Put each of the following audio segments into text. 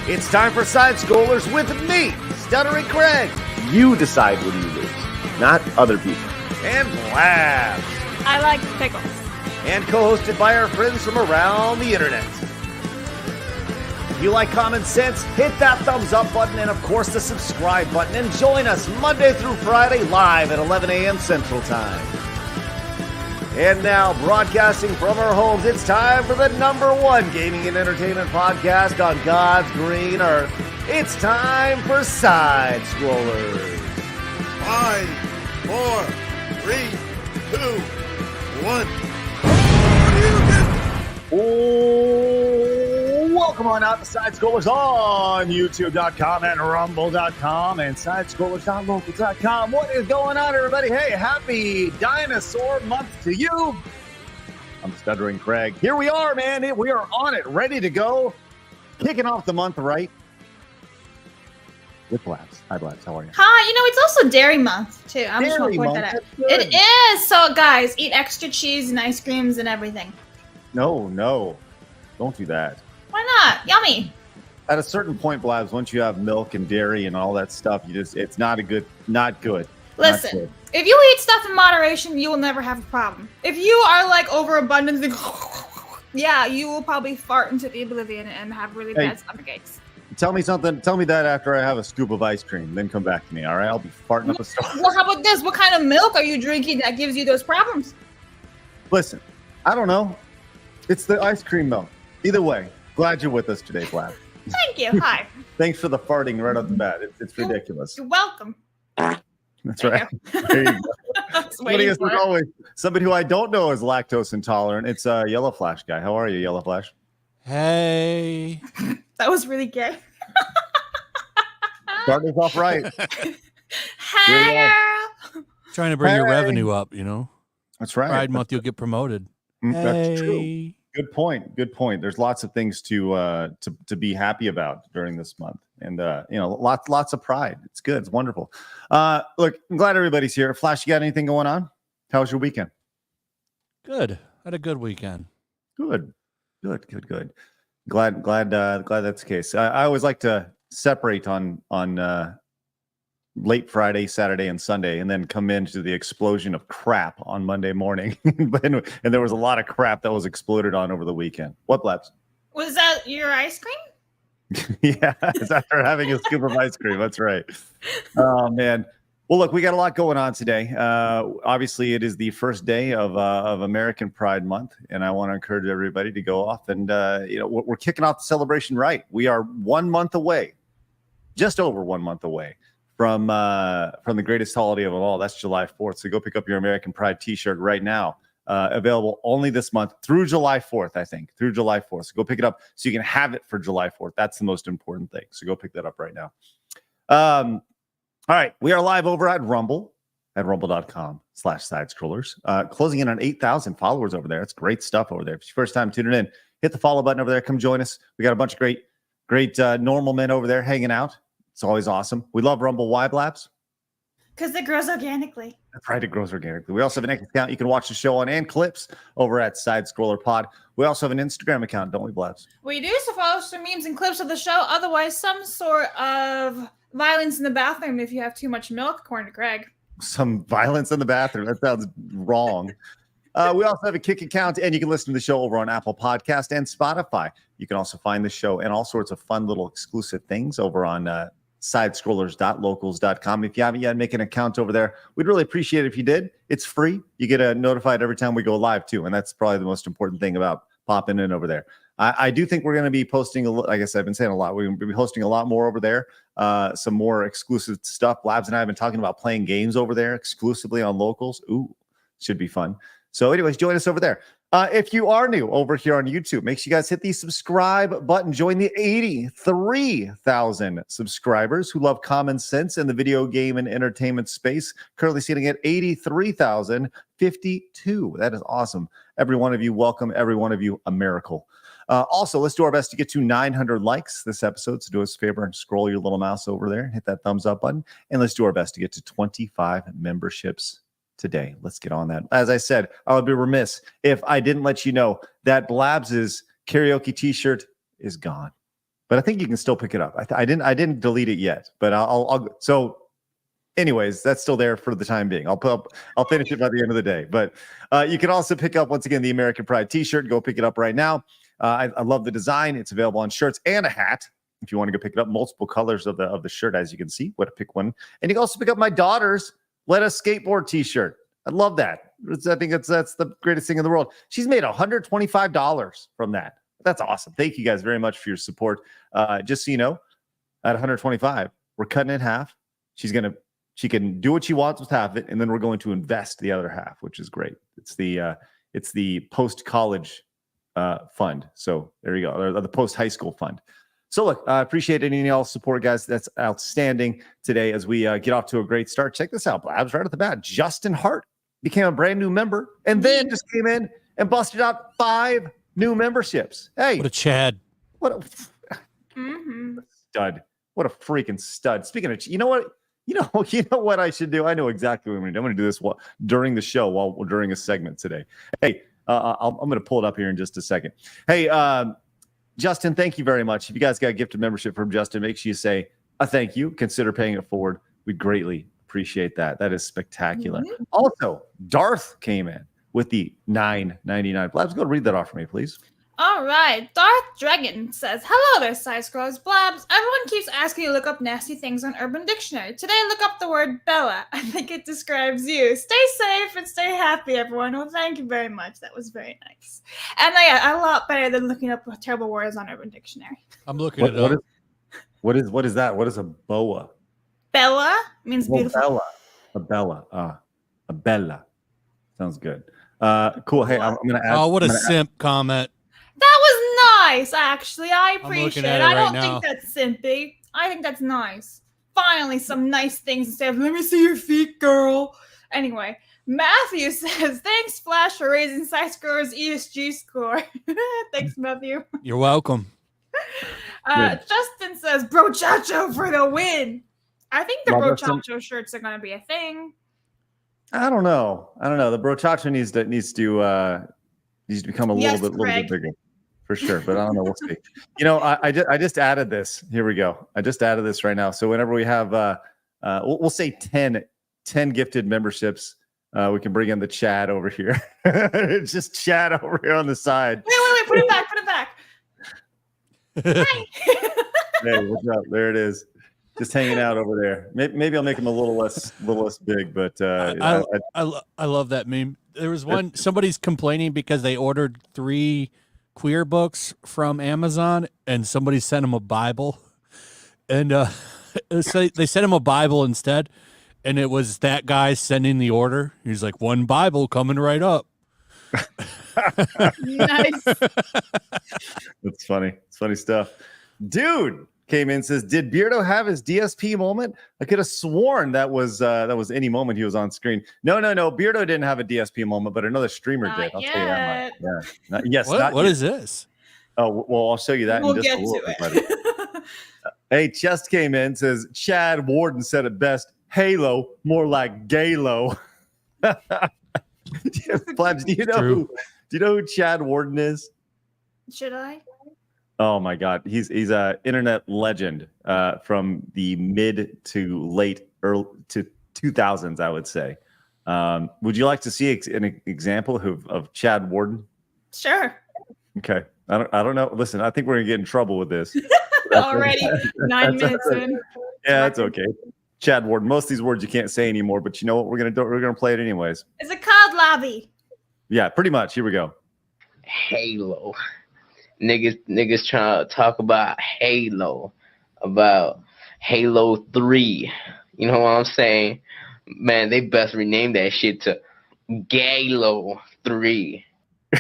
It's time for Side Scrollers with me, Stuttering Craig. You decide when you lose, not other people. And Blabs. I like pickles. And co-hosted by our friends from around the internet. If you like common sense, hit that thumbs up button and, of course, the subscribe button. And join us Monday through Friday live at 11 a.m. Central Time. And now, broadcasting from our homes, it's time for the #1 gaming and entertainment podcast on God's green earth. It's time for Side Scrollers. 5, 4, 3, 2, 1. Oh, welcome on out to Side Scrollers on YouTube.com and Rumble.com and SideScrollers.Locals.com. What is going on, everybody? Hey, happy Dinosaur Month to you. I'm Stuttering Craig. Here we are, man. We are on it, ready to go. Kicking off the month right with Blabs. Hi, Blabs. How are you? Hi. It's also Dairy Month, too. I'm just going to point that out. It is. So, guys, eat extra cheese and ice creams and everything. No. Don't do that. Why not? Yummy. At a certain point, Blabs, once you have milk and dairy and all that stuff, it's not good. Listen, if you eat stuff in moderation, you will never have a problem. If you are like overabundant, yeah, you will probably fart into the oblivion and have really bad stomach aches. Tell me something. Tell me that after I have a scoop of ice cream. Then come back to me, all right? I'll be farting up a storm. Well, how about this? What kind of milk are you drinking that gives you those problems? Listen, I don't know. It's the ice cream milk. Either way, glad you're with us today, Blab. Thank you. Hi. Thanks for the farting right off the bat. It's ridiculous. You're welcome. That's right. There you go. Somebody who I don't know is lactose intolerant. It's Yellow Flash guy. How are you, Yellow Flash? Hey. That was really gay. Starting us off right. Hey, girl. Trying to bring your revenue up, That's right. Pride Month, you'll get promoted. That's true. Good point. There's lots of things to be happy about during this month, and lots of pride. It's good. It's wonderful. Look, I'm glad everybody's here. Flash, you got anything going on? How was your weekend? Good. Had a good weekend. Good. Glad that's the case. I always like to separate on late Friday, Saturday, and Sunday, and then come into the explosion of crap on Monday morning. and there was a lot of crap that was exploded on over the weekend. What, Blabs? Was that your ice cream? Yeah, it's after having a scoop of ice cream. That's right. Oh, man. Well, look, we got a lot going on today. Obviously, it is the first day of American Pride Month, and I want to encourage everybody to go off and, we're kicking off the celebration right. We are 1 month away, just over 1 month away from the greatest holiday of them all. That's July 4th. So go pick up your American Pride t-shirt right now. Available only this month through July 4th, I think. Through July 4th. So go pick it up so you can have it for July 4th. That's the most important thing. So go pick that up right now. All right. We are live over at Rumble, at rumble.com/sidescrollers. Closing in on 8,000 followers over there. It's great stuff over there. If it's your first time tuning in, hit the follow button over there. Come join us. We got a bunch of great normal men over there hanging out. It's always awesome. We love Rumble. Why, Blabs? Because it grows organically. That's right. It grows organically. We also have an X account. You can watch the show on and clips over at Side Scroller Pod. We also have an Instagram account, don't we, Blabs? We do. So follow some memes and clips of the show. Otherwise, some sort of violence in the bathroom if you have too much milk, according to Craig. Some violence in the bathroom. That sounds wrong. We also have a Kick account, and you can listen to the show over on Apple Podcast and Spotify. You can also find the show and all sorts of fun little exclusive things over on sidescrollers.locals.com. If you haven't yet, make an account over there. We'd really appreciate it if you did. It's free. You get notified every time we go live, too, and that's probably the most important thing about popping in over there. I do think we're going to be posting, I guess I've been saying a lot. We're going to be hosting a lot more over there, some more exclusive stuff. Labs and I have been talking about playing games over there exclusively on Locals. Ooh, should be fun. So anyways, join us over there. If you are new over here on YouTube, make sure you guys hit the subscribe button. Join the 83,000 subscribers who love common sense in the video game and entertainment space. Currently sitting at 83,052. That is awesome. Every one of you, welcome. Every one of you, a miracle. Also, let's do our best to get to 900 likes this episode. So do us a favor and scroll your little mouse over there, hit that thumbs up button, and let's do our best to get to 25 memberships today. Let's get on that. As I said, I would be remiss if I didn't let you know that Blabs's karaoke t-shirt is gone. but I think you can still pick it up. I didn't delete it yet, but I'll so. Anyways, that's still there for the time being. I'll finish it by the end of the day. But you can also pick up, once again, the American Pride T-shirt. Go pick it up right now. I love the design. It's available on shirts and a hat. If you want to go pick it up, multiple colors of the shirt, as you can see. What to pick one, and you can also pick up my daughter's "Let Us Skateboard" T-shirt. I love that. I think that's the greatest thing in the world. She's made $125 from that. That's awesome. Thank you guys very much for your support. Just so you know, at $125, we're cutting it in half. She can do what she wants with half of it, and then we're going to invest the other half, which is great. It's the post-college fund. So there you go, or the post-high school fund. So look, I appreciate any of y'all's support, guys. That's outstanding today as we get off to a great start. Check this out, Blabs, right at the bat. Justin Hart became a brand new member, and then just came in and busted out 5 new memberships. Hey, What a Chad. what a stud! What a freaking stud! Speaking of, you know what? You know what I should do? I know exactly what I'm going to do. I'm going to do this during the show, during a segment today. Hey, I'm going to pull it up here in just a second. Hey, Justin, thank you very much. If you guys got a gifted membership from Justin, make sure you say a thank you. Consider paying it forward. We greatly appreciate that. That is spectacular. Mm-hmm. Also, Darth came in with the $9.99. Blabs, go read that off for me, please. All right. Darth Dragon says, hello there, Side Scrolls Blabs. Everyone keeps asking you to look up nasty things on Urban Dictionary. Today, look up the word Bella. I think it describes you. Stay safe and stay happy, everyone. Well, thank you very much. That was very nice. And a lot better than looking up terrible words on Urban Dictionary. I'm looking it up. What is that? What is a boa? Bella means beautiful. A bella. Sounds good. Cool. Hey, I'm going to add. Oh, what a simp comment. That was nice, actually. I I'm appreciate looking it. at it I right don't now. think that's simpy. I think that's nice. Finally, some nice things instead of, let me see your feet, girl. Anyway, Matthew says, thanks, Flash, for raising Side-Scroller's ESG score. Thanks, Matthew. You're welcome. Justin says, Brochacho for the win. I think the Love that Brochacho shirts are going to be a thing. I don't know. The brochacho needs to become a little bit bigger, for sure. But I don't know. We'll see. I just added this. Here we go. I just added this right now. So whenever we have, we'll say 10 gifted memberships, we can bring in the Chad over here. It's just Chad over here on the side. Wait. Put it back. Hi. Hey, what's up? There it is. Just hanging out over there. Maybe I'll make him a little less big, but I love that meme. There was somebody's complaining because they ordered 3 queer books from Amazon and somebody sent them a Bible, and so they sent him a Bible instead, and it was that guy sending the order. He's like, 1 Bible coming right up. Nice. That's funny. It's funny stuff. Dude came in and says, did Beardo have his DSP moment? I could have sworn that was any moment he was on screen. No. Beardo didn't have a DSP moment, but another streamer did. I'll tell you that much. Yeah. What is this? Oh, well, I'll show you that in just a little bit, buddy. Hey, Chest came in and says, Chad Warden said it best. Halo, more like Gaylo. Plebs, do you know who Chad Warden is? Should I? Oh my God, he's a internet legend from the mid to late early to 2000s, I would say. Would you like to see an example of Chad Warden? Sure. Okay, I don't know. Listen, I think we're gonna get in trouble with this Already 9 minutes in. Yeah, that's okay. Chad Warden. Most of these words you can't say anymore, but you know what we're gonna do? We're gonna play it anyways. It's a COD lobby. Yeah, pretty much. Here we go. Halo. Niggas trying to talk about Halo 3. You know what I'm saying? Man, they best rename that shit to Gaylo 3. I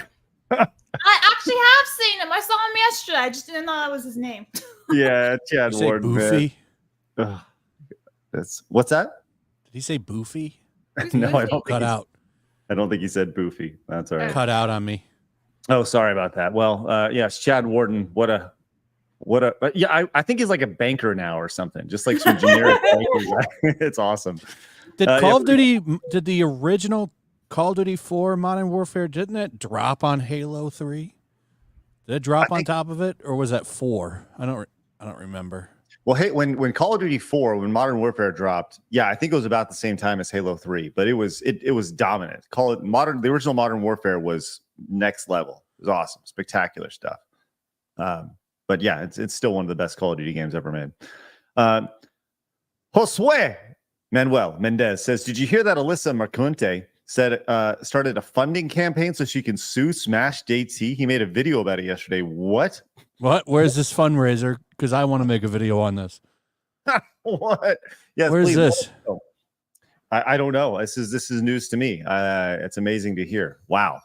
actually have seen him. I saw him yesterday. I just didn't know that was his name. Yeah, Chad Did he say Warden. Boofy? Man. What's that? Did he say Boofy? No, I don't Cut out. I don't think he said Boofy. That's all right. Cut out on me. Oh, sorry about that. Well, yes, Chad Warden. What a. Yeah, I think he's like a banker now or something. Just like some generic bankers. It's awesome. Did Call of Duty? Did the original Call of Duty 4 Modern Warfare? Didn't it drop on Halo 3? Did it drop on top of it, or was that 4? I don't. I don't remember. Well, hey, when Call of Duty 4, when Modern Warfare dropped, yeah, I think it was about the same time as Halo 3, but it was dominant. The original Modern Warfare was next level. It was awesome, spectacular stuff. But yeah, it's still one of the best Call of Duty games ever made. Josue Manuel Mendez says, "Did you hear that Alyssa Marconte started a funding campaign so she can sue Smash JT? He made a video about it yesterday." What? Where's this fundraiser? Because I want to make a video on this. What? Yes, Where's please. this? I don't know. This is news to me. It's amazing to hear. Wow.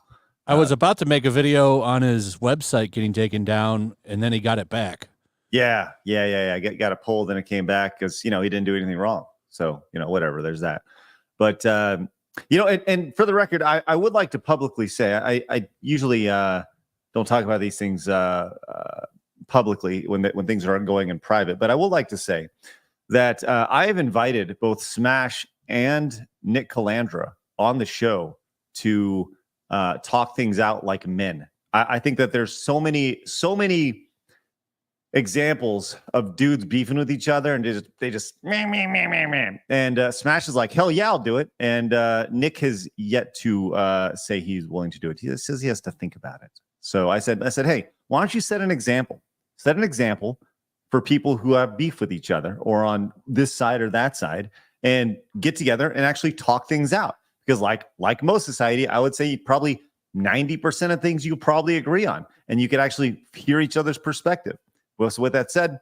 I was about to make a video on his website getting taken down, and then he got it back. Yeah. Got it pulled, and it came back because he didn't do anything wrong. So whatever. There's that. But and for the record, I would like to publicly say I usually don't talk about these things publicly when things are ongoing in private. But I would like to say that I have invited both Smash and Nick Calandra on the show to talk things out like men. I think that there's so many examples of dudes beefing with each other, and they just meh. And Smash is like, hell yeah, I'll do it. And Nick has yet to say he's willing to do it. He says he has to think about it. So I said, hey, why don't you set an example? Set an example for people who have beef with each other or on this side or that side, and get together and actually talk things out. Because like most society, I would say probably 90% of things you probably agree on, and you could actually hear each other's perspective. Well, so with that said,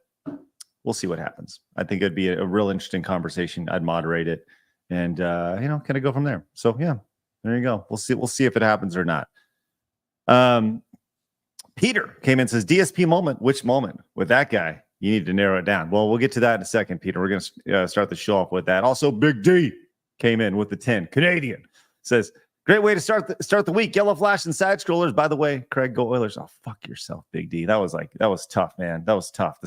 we'll see what happens. I think it'd be a real interesting conversation. I'd moderate it, and kind of go from there. So yeah, there you go. We'll see if it happens or not. Peter came in and says, DSP moment. Which moment? With that guy, you need to narrow it down. Well, we'll get to that in a second, Peter. We're going to start the show off with that. Also, Big D came in with the 10. Canadian says, great way to start the week. Yellow Flash and side scrollers. By the way, Craig, go Oilers. Oh, fuck yourself, Big D. That was tough, man. That was tough.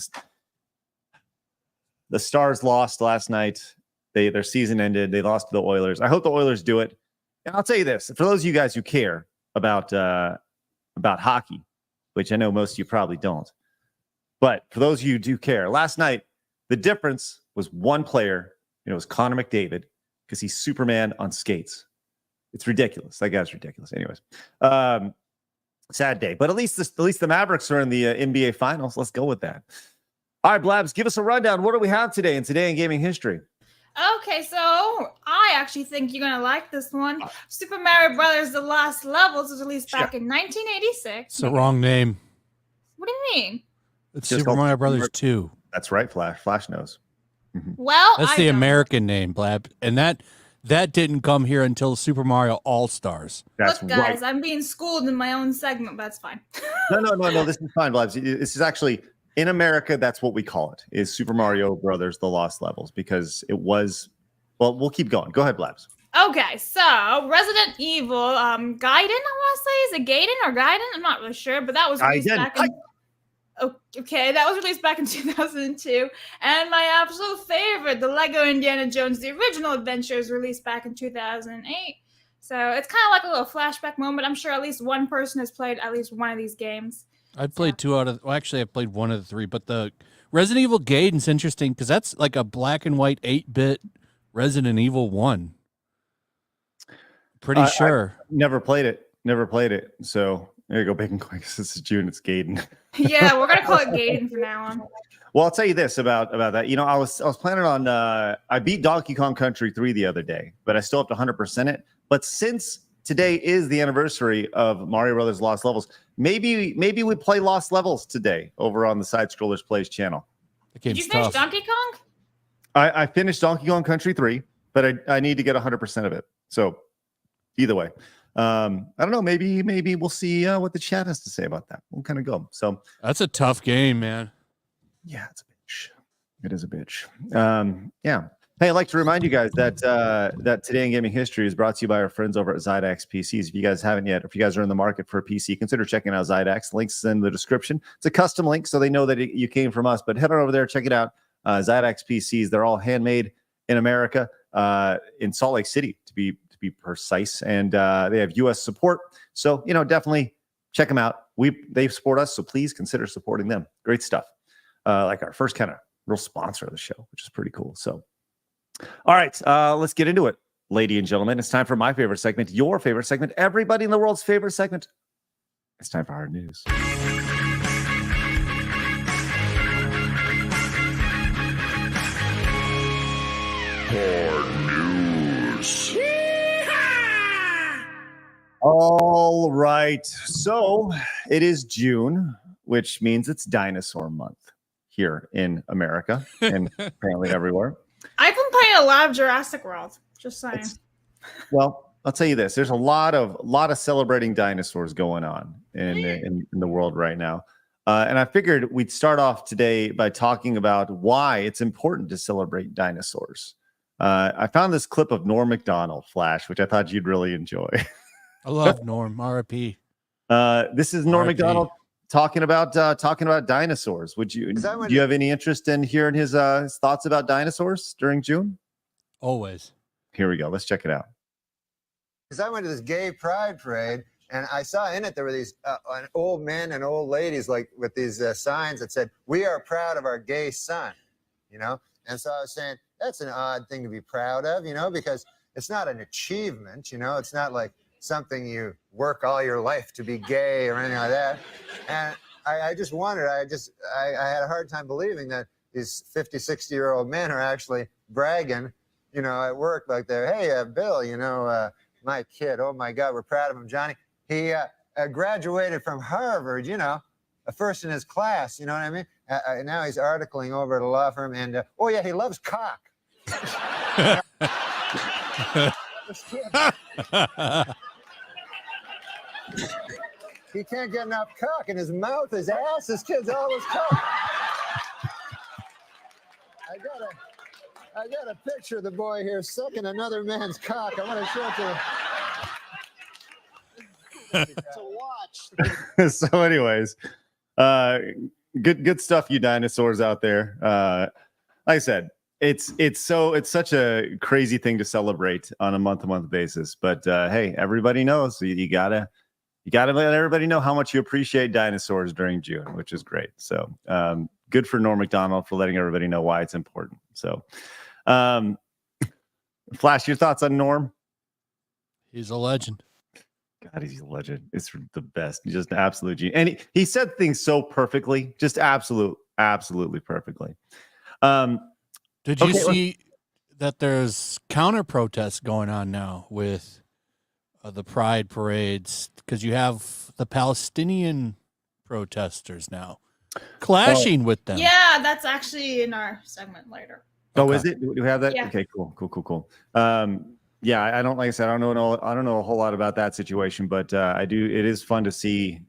The Stars lost last night. Their season ended. They lost to the Oilers. I hope the Oilers do it. And I'll tell you this: for those of you guys who care about hockey, which I know most of you probably don't, but for those of you who do care, last night the difference was one player. It was Connor McDavid, because he's Superman on skates. It's ridiculous. That guy's ridiculous. Anyways, sad day. But at least the Mavericks are in the NBA Finals. Let's go with that. All right, Blabs, give us a rundown. What do we have today in gaming history? Okay, so I actually think you're gonna like this one. Super Mario Brothers: The Lost Levels was released back in 1986. It's the wrong name. What do you mean? It's Just Super Mario Brothers 2. That's right, Flash. Flash knows. Mm-hmm. Well, That's the American name, Blab, and that didn't come here until Super Mario All Stars. That's Look, guys, right. I'm being schooled in my own segment, but that's fine. No. This is fine, Blabs. This is actually, in America, that's what we call it, is Super Mario Brothers: The Lost Levels, because it was. Well, we'll keep going. Go ahead, Blabs. Okay, so Resident Evil, Gaiden, I want to say, is it Gaiden or Gaiden? I'm not really sure, but that was released back in. Okay, that was released back in 2002. And my absolute favorite, the Lego Indiana Jones: The Original Adventures, released back in 2008. So it's kind of like a little flashback moment. I'm sure at least one person has played at least one of these games. I've played I played one of the three, but the Resident Evil Gaiden's interesting because that's like a black and white 8-bit Resident Evil 1. Pretty sure. I never played it. So there you go, Bacon Quick. This is June. It's Gaiden. Yeah, we're gonna call it Gaiden from now on. Well, I'll tell you this about that. I was planning on. I beat Donkey Kong Country 3 the other day, but I still have to 100% it. But since today is the anniversary of Mario Brothers Lost Levels, maybe we play Lost Levels today over on the Side Scrollers Plays channel. Did you finish Donkey Kong? I finished Donkey Kong Country 3, but I need to get 100% of it. So either way, I don't know. Maybe we'll see what the chat has to say about that. We'll kind of go. So that's a tough game, man. Yeah, it's a bitch. It is a bitch. Yeah. Hey, I'd like to remind you guys that Today in Gaming History is brought to you by our friends over at Zydax PCs. If you guys haven't yet, if you guys are in the market for a PC, consider checking out Zydax. Links in the description. It's a custom link, so they know that you came from us. But head on over there, check it out. Zydax PCs. They're all handmade in America, in Salt Lake City, to be precise, and they have U.S. support. So definitely check them out. They support us, so please consider supporting them. Great stuff. like our first kind of real sponsor of the show, which is pretty cool. So, all right, let's get into it, ladies and gentlemen. It's time for my favorite segment, your favorite segment, everybody in the world's favorite segment. It's time for hard news. All right. So it is June, which means it's dinosaur month here in America and apparently everywhere. I've been playing a lot of Jurassic World. Just saying. Well, I'll tell you this: there's a lot of celebrating dinosaurs going on in the world right now, and I figured we'd start off today by talking about why it's important to celebrate dinosaurs. I found this clip of Norm Macdonald, Flash, which I thought you'd really enjoy. I love Norm. R.I.P. This is Norm Macdonald talking about dinosaurs. Do you have any interest in hearing his thoughts about dinosaurs during June? Always. Here we go. Let's check it out. Because I went to this gay pride parade, and I saw in it there were these old men and old ladies like with these signs that said, "We are proud of our gay son," you know. And so I was saying that's an odd thing to be proud of, you know, because it's not an achievement, you know. It's not like something you work all your life to be gay or anything like that. And I just wondered, I had a hard time believing that these 50, 60-year-old men are actually bragging, you know, at work like they're, "Hey, Bill, you know, my kid, oh my God, we're proud of him, Johnny. He graduated from Harvard, you know, first in his class, you know what I mean? Now he's articling over at a law firm, and oh yeah, he loves cock." He can't get enough cock in his mouth, his ass, his kid's always cock. I got a picture of the boy here sucking another man's cock. I want to show it to watch. So anyways, good stuff, you dinosaurs out there. Like I said, it's such a crazy thing to celebrate on a month-to-month basis. But hey, everybody knows you gotta let everybody know how much you appreciate dinosaurs during June, which is great. So good for Norm Macdonald for letting everybody know why it's important. So Flash, your thoughts on Norm? He's a legend. God, he's a legend. It's the best. He's just an absolute genius. And he said things so perfectly, just absolutely perfectly. Did you see that there's counter protests going on now with the pride parades? Because you have the Palestinian protesters now clashing with them. Yeah, that's actually in our segment later. Oh, Okay. is it? Do we have that? Yeah. Okay, cool. Yeah, I don't, like I said, I don't know a whole lot about that situation, but I do. It is fun to see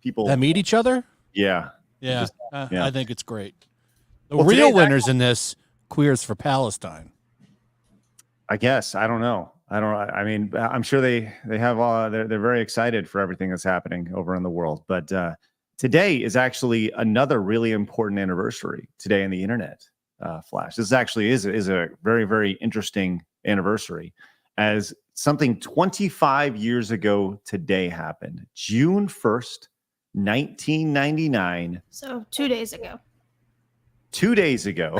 people That meet each other. Yeah. Yeah, yeah. I think it's great. The Well, real today's winners in this, Queers for Palestine. I guess. I don't know. I mean, I'm sure they have they're very excited for everything that's happening over in the world. But today is actually another really important anniversary today in the internet. Flash. This actually is a very, very interesting anniversary, as something 25 years ago today happened. June 1st, 1999. So 2 days ago. 2 days ago.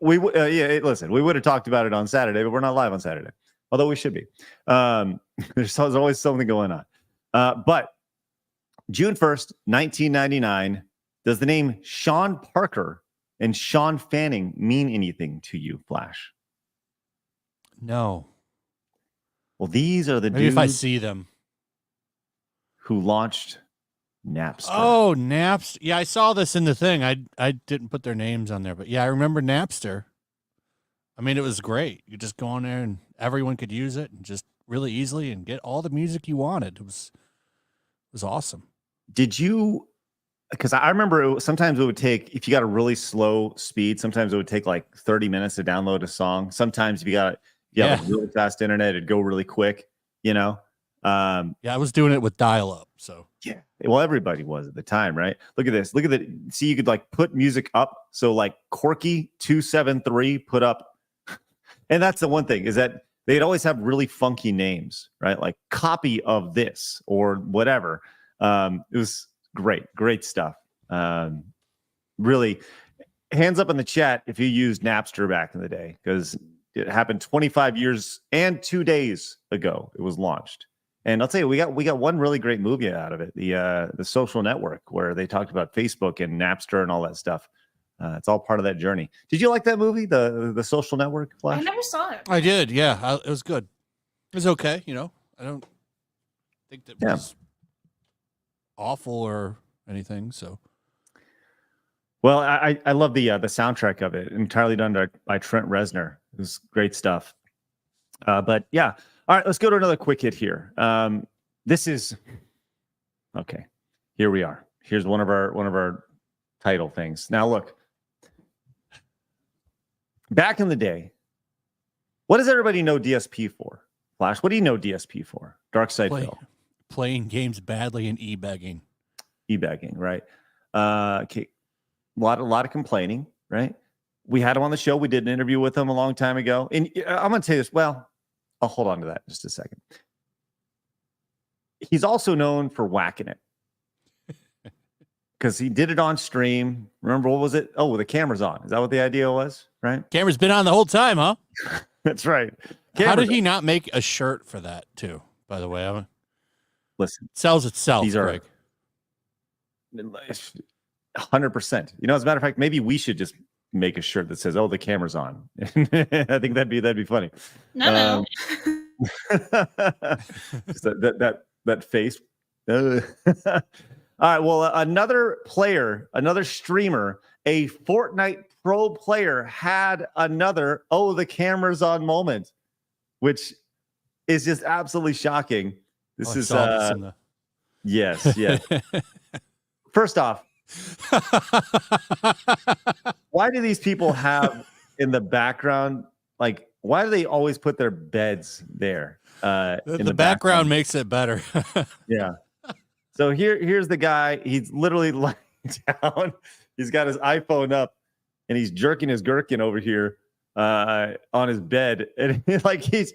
Listen, we would have talked about it on Saturday, but we're not live on Saturday, although we should be. There's always something going on. But June 1st, 1999, does the name Sean Parker and Sean Fanning mean anything to you, Flash? No. Well, these are the Maybe if I dudes see them. who launched Napster. Oh, Napster. Yeah, I saw this in the thing. I didn't put their names on there, but yeah, I remember Napster. I mean, it was great. You just go on there and everyone could use it and just really easily and get all the music you wanted. It was awesome. Did you? Because I remember sometimes it would take, if you got a really slow speed, sometimes it would take like 30 minutes to download a song. Sometimes if you have like really fast internet, it'd go really quick, you know? Yeah, I was doing it with dial-up, so. Yeah. Well, everybody was at the time, right? Look at this. Look at that. See, you could like put music up. So like Corky 273 put up. And that's the one thing, is that they'd always have really funky names, right? Like copy of this or whatever. It was great stuff. Really, hands up in the chat if you used Napster back in the day, because it happened 25 years and 2 days ago. It was launched. And I'll tell you, we got one really great movie out of it, the Social Network, where they talked about Facebook and Napster and all that stuff. It's all part of that journey. Did you like that movie, the Social Network, Flash? I never saw it. I did, yeah. It was good. It was okay, you know. I don't think that was awful or anything. So, well, I love the soundtrack of it, entirely done by Trent Reznor. It was great stuff. But yeah. All right, let's go to another quick hit here. This is okay. Here we are. Here's one of our title things. Now look, back in the day, what does everybody know DSP for? Flash, what do you know DSP for? Dark Side Phil. Playing games badly and e-begging. E-begging, right? Okay, a lot of complaining, right? We had him on the show. We did an interview with him a long time ago, and I'm going to tell you this. Well, I'll hold on to that in just a second. He's also known for whacking it because he did it on stream. Remember, what was it? Oh, the camera's on. Is that what the idea was? Right? Camera's been on the whole time, huh? That's right. How did he not make a shirt for that too? By the way, listen, it sells itself. These are 100%. You know, as a matter of fact, maybe we should just make a shirt that says, "Oh, the camera's on." I think that'd be funny. No. Just that face. All right. Well, another streamer, a Fortnite pro player, had another the camera's on moment, which is just absolutely shocking. This is yes. First off, why do these people have in the background, like, why do they always put their beds there? The background makes it better. Yeah. So here's the guy. He's literally lying down. He's got his iPhone up and he's jerking his gherkin over here on his bed. And like he's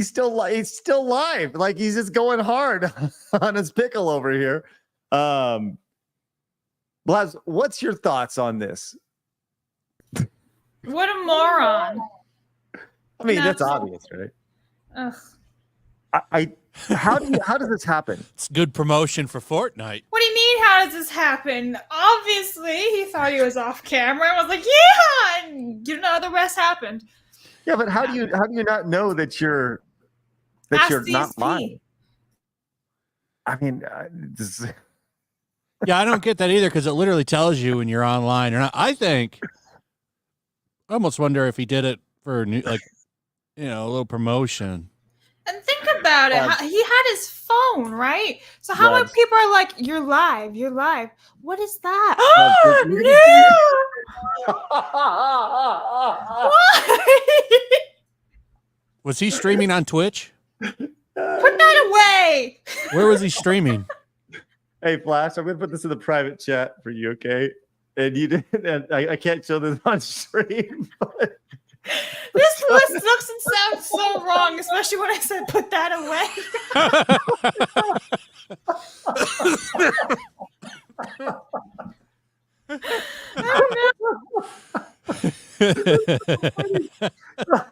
still live. Like he's just going hard on his pickle over here. Blaz, what's your thoughts on this? What a moron. I mean, that's obvious, right? Ugh. How does this happen? It's good promotion for Fortnite. What do you mean, how does this happen? Obviously, he thought he was off camera and was like, yeah, and you know, the rest happened. Yeah, but how do you not know that you're not lying? I mean, yeah, I don't get that either because it literally tells you when you're online or not. I almost wonder if he did it for a little promotion. And think about it. He had his phone, right? So how many people are like, you're live. What is that? Oh, no! Why? Was he streaming on Twitch? Put that away. Where was he streaming? Hey, Flash, I'm going to put this in the private chat for you, okay? And you didn't. And I can't show this on stream, but... This list looks and sounds so wrong, especially when I said put that away.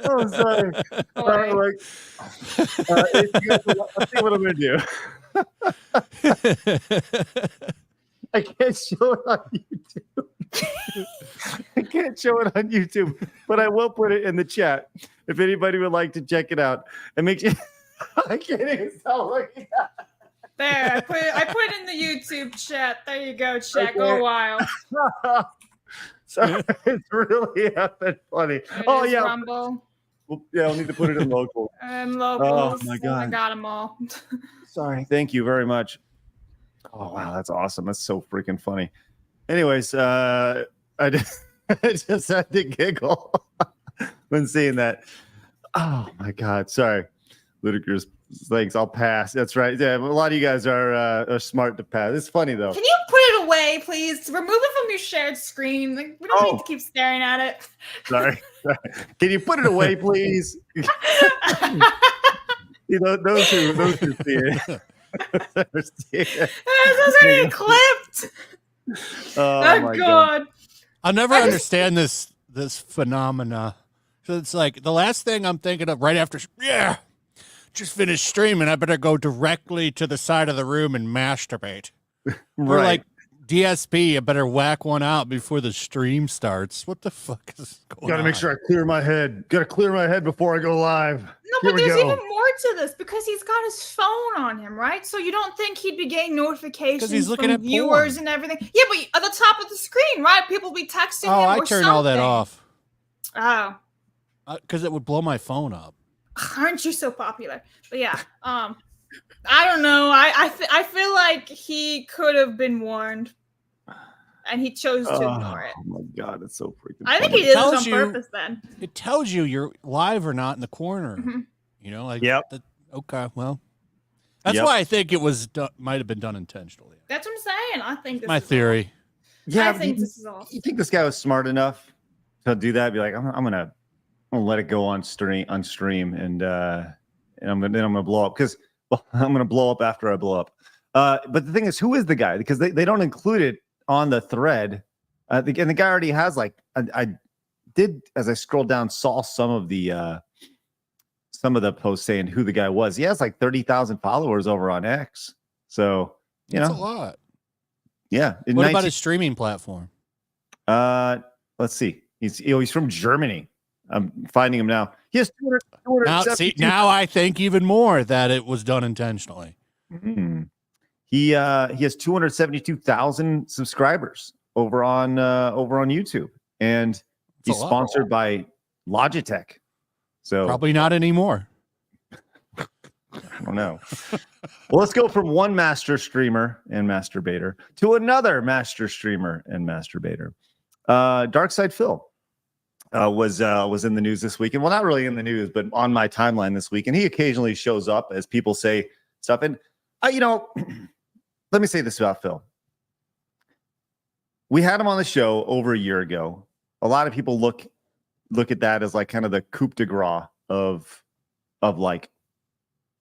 Oh, sorry. Let's see what I'm going to do. I can't show it on YouTube. I can't show it on YouTube, but I will put it in the chat if anybody would like to check it out. And make sure I can't even stop looking at it. There, I put it in the YouTube chat. There you go, chat. Okay. Go wild. So it's really effing funny. Yeah. Rumble. Well, yeah, I'll need to put it in local. Locals. Oh my God. I got them all. Sorry. Thank you very much. Oh wow, that's awesome. That's so freaking funny. Anyways, I just had to giggle when seeing that. Oh my God, sorry. Ludicrous. Thanks. I'll pass. That's right. Yeah, a lot of you guys are smart to pass. It's funny though. Can you put it away, please? Remove it from your shared screen. Like, we don't need to keep staring at it. Sorry. Can you put it away, please? You know, those who see it. Those are getting clipped. Oh my God. I'll never understand this phenomena. So it's like the last thing I'm thinking of right after, just finished streaming. I better go directly to the side of the room and masturbate. Or like DSP, I better whack one out before the stream starts. What the fuck is going on? Got to make sure I clear my head. Got to clear my head before I go live. No, but there's even more to this because he's got his phone on him, right? So you don't think he'd be getting notifications he's looking from at viewers porn. and everything? Yeah, but at the top of the screen, right? People be texting him. I or turn all that something. off. Oh, because it would blow my phone up. aren't you so popular? But yeah, I don't know. I feel like he could have been warned, and he chose to ignore it. Oh my God, it's so freaking. I think funny. he did this on purpose. Then It tells you you're live or not in the corner. Mhm. You know, like okay, well, that's Yep. why I think it was might have been done intentionally. that's what I'm saying. I think this My is theory. Yeah, I think this is all. You think this guy was smart enough to do that? Be like, I'm gonna let it go on stream, and I'm gonna blow up because I'm gonna blow up after I blow up. But the thing is, who is the guy? Because they don't include it on the thread. And the guy already has like I did as I scrolled down saw some of the posts saying who the guy was. He has like 30,000 followers over on X. So That's a lot. Yeah. What about his streaming platform? Let's see. He's from Germany. I'm finding him now. He has 272. Now I think even more that it was done intentionally. Mm. He has 272,000 subscribers over on YouTube, and he's sponsored by Logitech. So probably not anymore. I don't know. Well, let's go from one master streamer and masturbator to another master streamer and masturbator. Darkside Phil was in the news this week, and well, not really in the news, but on my timeline this week. And he occasionally shows up as people say stuff. And let me say this about Phil. We had him on the show over a year ago. A lot of people look at that as like kind of the coup de grace of like,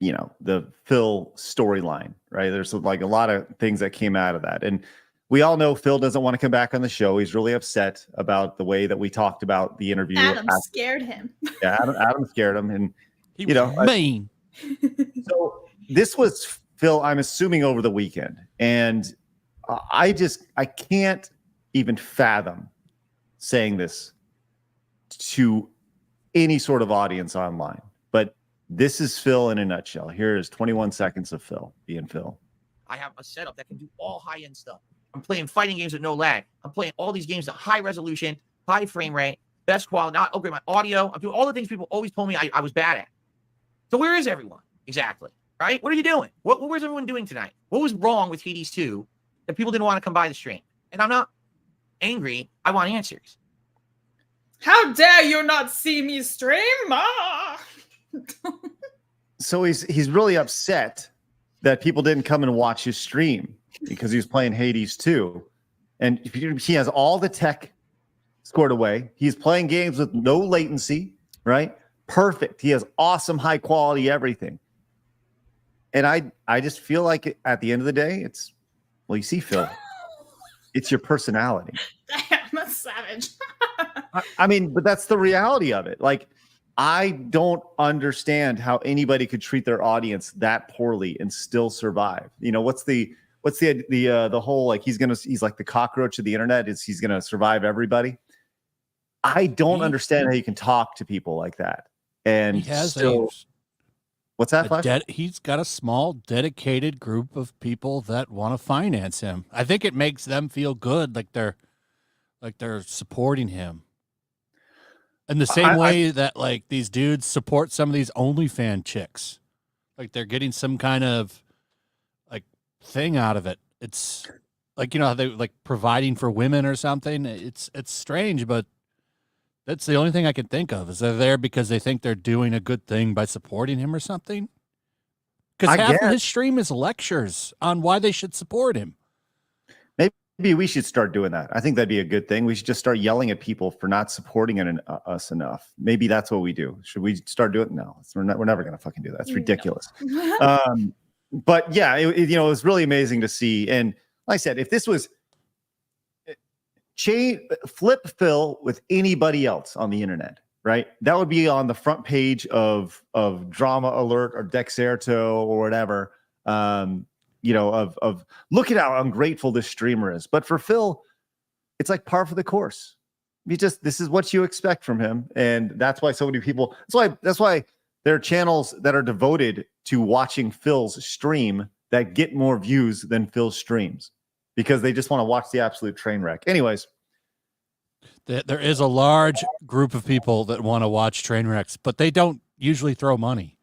the Phil storyline, right? There's like a lot of things that came out of that. And we all know Phil doesn't want to come back on the show. He's really upset about the way that we talked about the interview. Adam scared him. Yeah, Adam scared him. And, he was mean. So this was Phil, I'm assuming, over the weekend. And I can't even fathom saying this to any sort of audience online. But this is Phil in a nutshell. Here is 21 seconds of Phil being Phil. I have a setup that can do all high-end stuff. I'm playing fighting games with no lag. I'm playing all these games at high resolution, high frame rate, best quality, not upgrade my audio. I'm doing all the things people always told me I was bad at. So where is everyone? Exactly. Right? What are you doing? What was everyone doing tonight? What was wrong with Hades 2 that people didn't want to come by the stream? And I'm not angry. I want answers. How dare you not see me stream? So he's really upset that people didn't come and watch his stream because he was playing Hades 2. And he has all the tech scored away. He's playing games with no latency, right? Perfect. He has awesome, high quality everything. And I just feel like at the end of the day, you see, Phil, it's your personality. Damn, that's savage. I mean, but that's the reality of it. Like, I don't understand how anybody could treat their audience that poorly and still survive. What's the whole, like, he's like the cockroach of the internet, he's gonna survive everybody. I don't understand how you can talk to people like that. And he has what's that, Flash? He's got a small, dedicated group of people that want to finance him. I think it makes them feel good, like they're supporting him. In the same way that like these dudes support some of these OnlyFans chicks, like they're getting some kind of like thing out of it. It's like, how they like providing for women or something. It's strange, but that's the only thing I can think of. Is they're there because they think they're doing a good thing by supporting him or something? Because half of his stream is lectures on why they should support him. Maybe we should start doing that. I think that'd be a good thing. We should just start yelling at people for not supporting us enough. Maybe that's what we do. Should we start doing it? No, we're never going to fucking do that. It's ridiculous. But yeah, it was really amazing to see. And like I said, if this was flip Phil with anybody else on the internet, right? That would be on the front page of Drama Alert or Dexerto or whatever. Of look at how ungrateful this streamer is. But for Phil, it's like par for the course. This is what you expect from him, and that's why so many people. That's why there are channels that are devoted to watching Phil's stream that get more views than Phil's streams because they just want to watch the absolute train wreck. Anyways, there is a large group of people that want to watch train wrecks, but they don't usually throw money.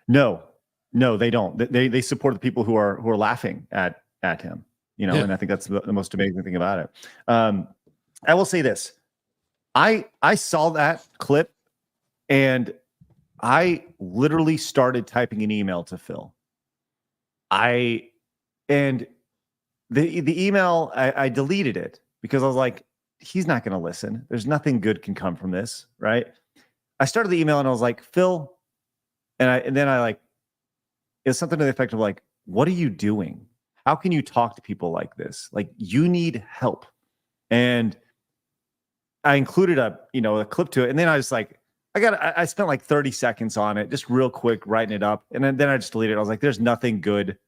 No, they don't. They support the people who are laughing at him. Yeah. And I think that's the most amazing thing about it. I will say this. I saw that clip and I literally started typing an email to Phil. The email, I deleted it because I was like, he's not going to listen. There's nothing good can come from this, right? I started the email and I was like, Phil, and then I it's something to the effect of like, what are you doing? How can you talk to people like this? Like, you need help. And I included a clip to it. And then I was like, I spent like 30 seconds on it, just real quick, writing it up. And then I just deleted it. I was like, there's nothing good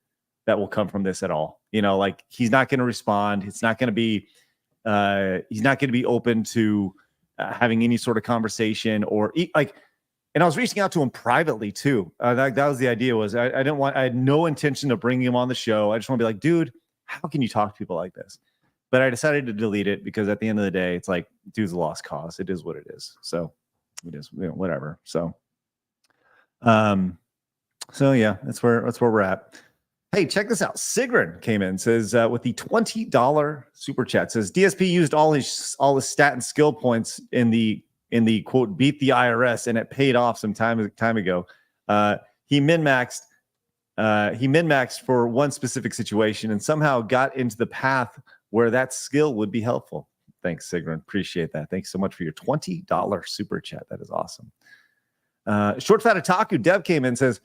that will come from this at all. Like, he's not going to respond. It's not going to be, he's not going to be open to having any sort of conversation and I was reaching out to him privately too. That was the idea. I had no intention of bringing him on the show. I just want to be like, dude, how can you talk to people like this? But I decided to delete it because at the end of the day, it's like, dude's a lost cause. It is what it is. So it is, whatever. So, yeah, that's where we're at. Hey, check this out. Sigrun came in, says with the $20 super chat, says DSP used all his stat and skill points in the quote beat the IRS, and it paid off some time ago. He min-maxed for one specific situation and somehow got into the path where that skill would be helpful. Thanks, Sigrun. Appreciate that. Thanks so much for your $20 super chat. That is awesome. Short Fat Otaku Dev came in and says,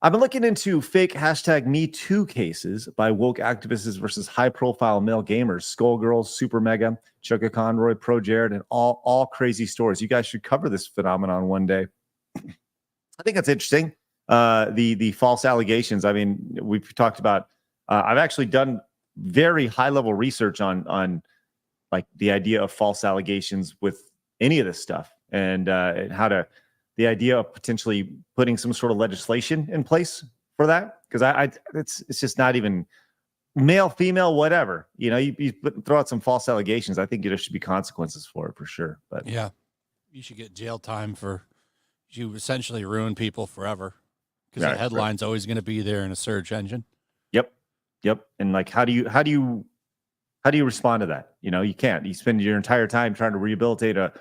I've been looking into fake #MeToo cases by woke activists versus high-profile male gamers, Skullgirls, Super Mega, Chugga Conroy, Pro Jared, and all crazy stories. You guys should cover this phenomenon one day. I think that's interesting. The false allegations. I mean, we've talked about. I've actually done very high-level research on like the idea of false allegations with any of this stuff and how to. The idea of potentially putting some sort of legislation in place for that, because it's just not even male, female, whatever. You throw out some false allegations. I think there should be consequences for it for sure. But yeah, you should get jail time you essentially ruin people forever because the headline's always going to be there in a search engine. Yep. And like, how do you respond to that? You can't. You spend your entire time trying to rehabilitate a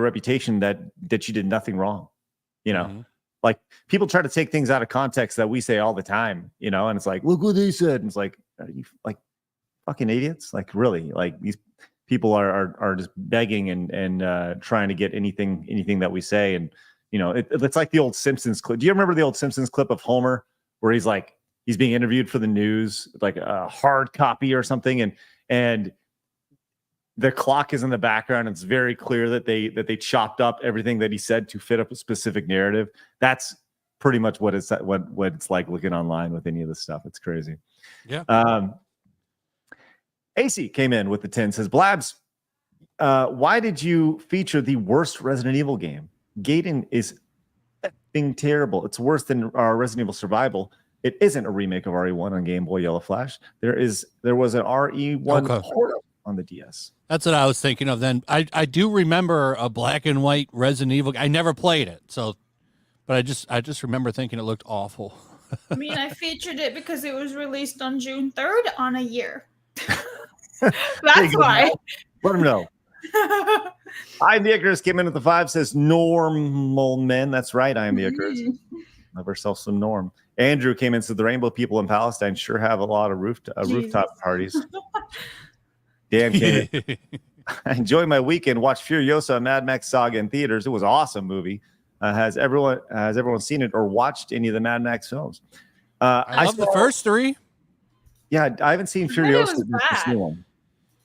reputation that you did nothing wrong. Like people try to take things out of context that we say all the time, and it's like, look what they said. And it's like, are you like fucking idiots? Like really, like these people are just begging and trying to get anything that we say. And, it's like the old Simpsons clip. Do you remember the old Simpsons clip of Homer where he's like, he's being interviewed for the news, like a hard copy or something. And the clock is in the background. It's very clear that they chopped up everything that he said to fit up a specific narrative. That's pretty much what it's like looking online with any of this stuff. It's crazy. Yeah. AC came in with the 10, says, Blabs, why did you feature the worst Resident Evil game? Gaiden is effing terrible. It's worse than our Resident Evil Survival. It isn't a remake of RE1 on Game Boy Yellow Flash. There was an RE1 port on the DS. That's what I was thinking of then. I do remember a black and white Resident Evil. I never played it, but I just remember thinking it looked awful. I mean, I featured it because it was released on June 3rd on a year. That's why. Let him know. I am the Icarus came in at the 5, says normal men. That's right. I am the Icarus. Love ourselves some Norm. Andrew came in, said the rainbow people in Palestine sure have a lot of rooftop parties. Dan came in. I enjoyed my weekend. Watched Furiosa and Mad Max Saga in theaters. It was an awesome movie. Has everyone seen it or watched any of the Mad Max films? I love the first 3. Yeah, I haven't seen I heard it Furiosa. was This new bad. one.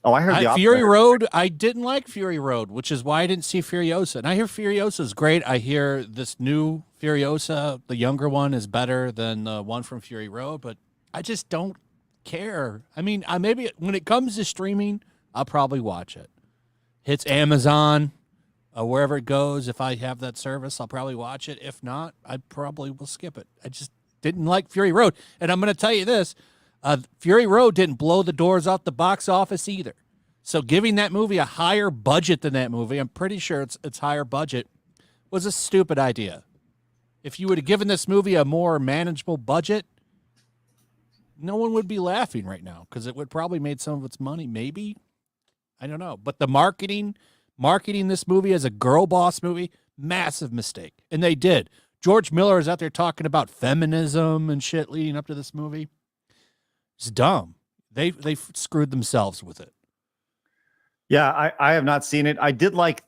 Oh, I heard the opposite. Fury Road. I didn't like Fury Road, which is why I didn't see Furiosa. And I hear Furiosa is great. I hear this new Furiosa, the younger one, is better than the one from Fury Road, but I just don't care. I mean, maybe when it comes to streaming, I'll probably watch it. Hits Amazon, wherever it goes. If I have that service, I'll probably watch it. If not, I probably will skip it. I just didn't like Fury Road. And I'm going to tell you this. Fury Road didn't blow the doors off the box office either. So giving that movie a higher budget than that movie, I'm pretty sure it's higher budget, was a stupid idea. If you would have given this movie a more manageable budget, no one would be laughing right now because it would probably made some of its money, maybe. I don't know. But the marketing this movie as a girl boss movie, massive mistake. And they did. George Miller is out there talking about feminism and shit leading up to this movie. It's dumb. They screwed themselves with it. Yeah, I have not seen it. I did like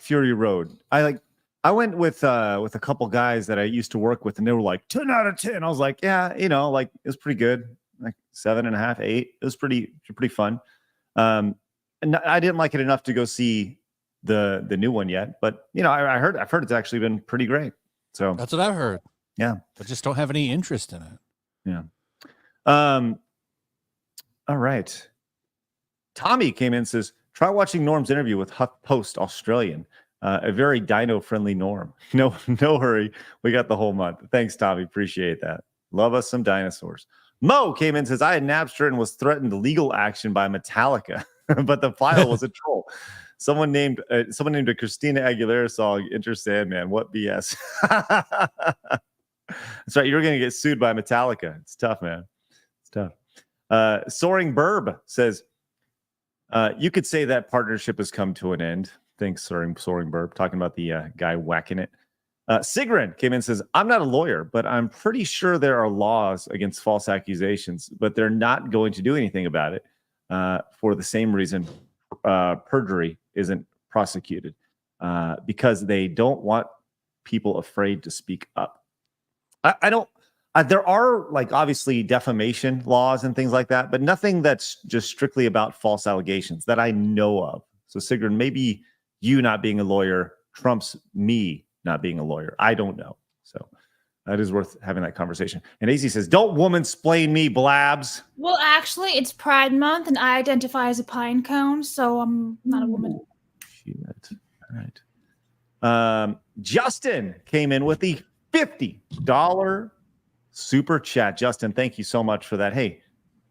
Fury Road. I went with a couple guys that I used to work with, and they were like 10 out of 10. I was like, yeah, like it was pretty good, like 7.5, 8. It was pretty fun. And I didn't like it enough to go see the new one yet, but I've heard it's actually been pretty great. So that's what I've heard. Yeah, but just don't have any interest in it. Yeah. All right. Tommy came in and says, try watching Norm's interview with HuffPost Australian. A very dino-friendly Norm. No hurry. We got the whole month. Thanks, Tommy. Appreciate that. Love us some dinosaurs. Mo came in and says, I had Napster and was threatened legal action by Metallica, but the file was a troll. Someone named a Christina Aguilera song, Enter Sandman. What BS? That's right. You're going to get sued by Metallica. It's tough, man. It's tough. Soaring Burb says, you could say that partnership has come to an end. Thanks, Soaring Burb. Talking about the guy whacking it. Sigrid came in and says, I'm not a lawyer, but I'm pretty sure there are laws against false accusations, but they're not going to do anything about it for the same reason perjury isn't prosecuted, because they don't want people afraid to speak up. I don't. There are obviously defamation laws and things like that, but nothing that's just strictly about false allegations that I know of. So Sigrid, maybe you not being a lawyer trumps me not being a lawyer. I don't know. So that is worth having that conversation. And AC says, don't woman-splain me, blabs. Well, actually, it's Pride Month, and I identify as a pine cone, so I'm not a woman. Shit. All right. Justin came in with the $50 super chat. Justin, thank you so much for that. Hey,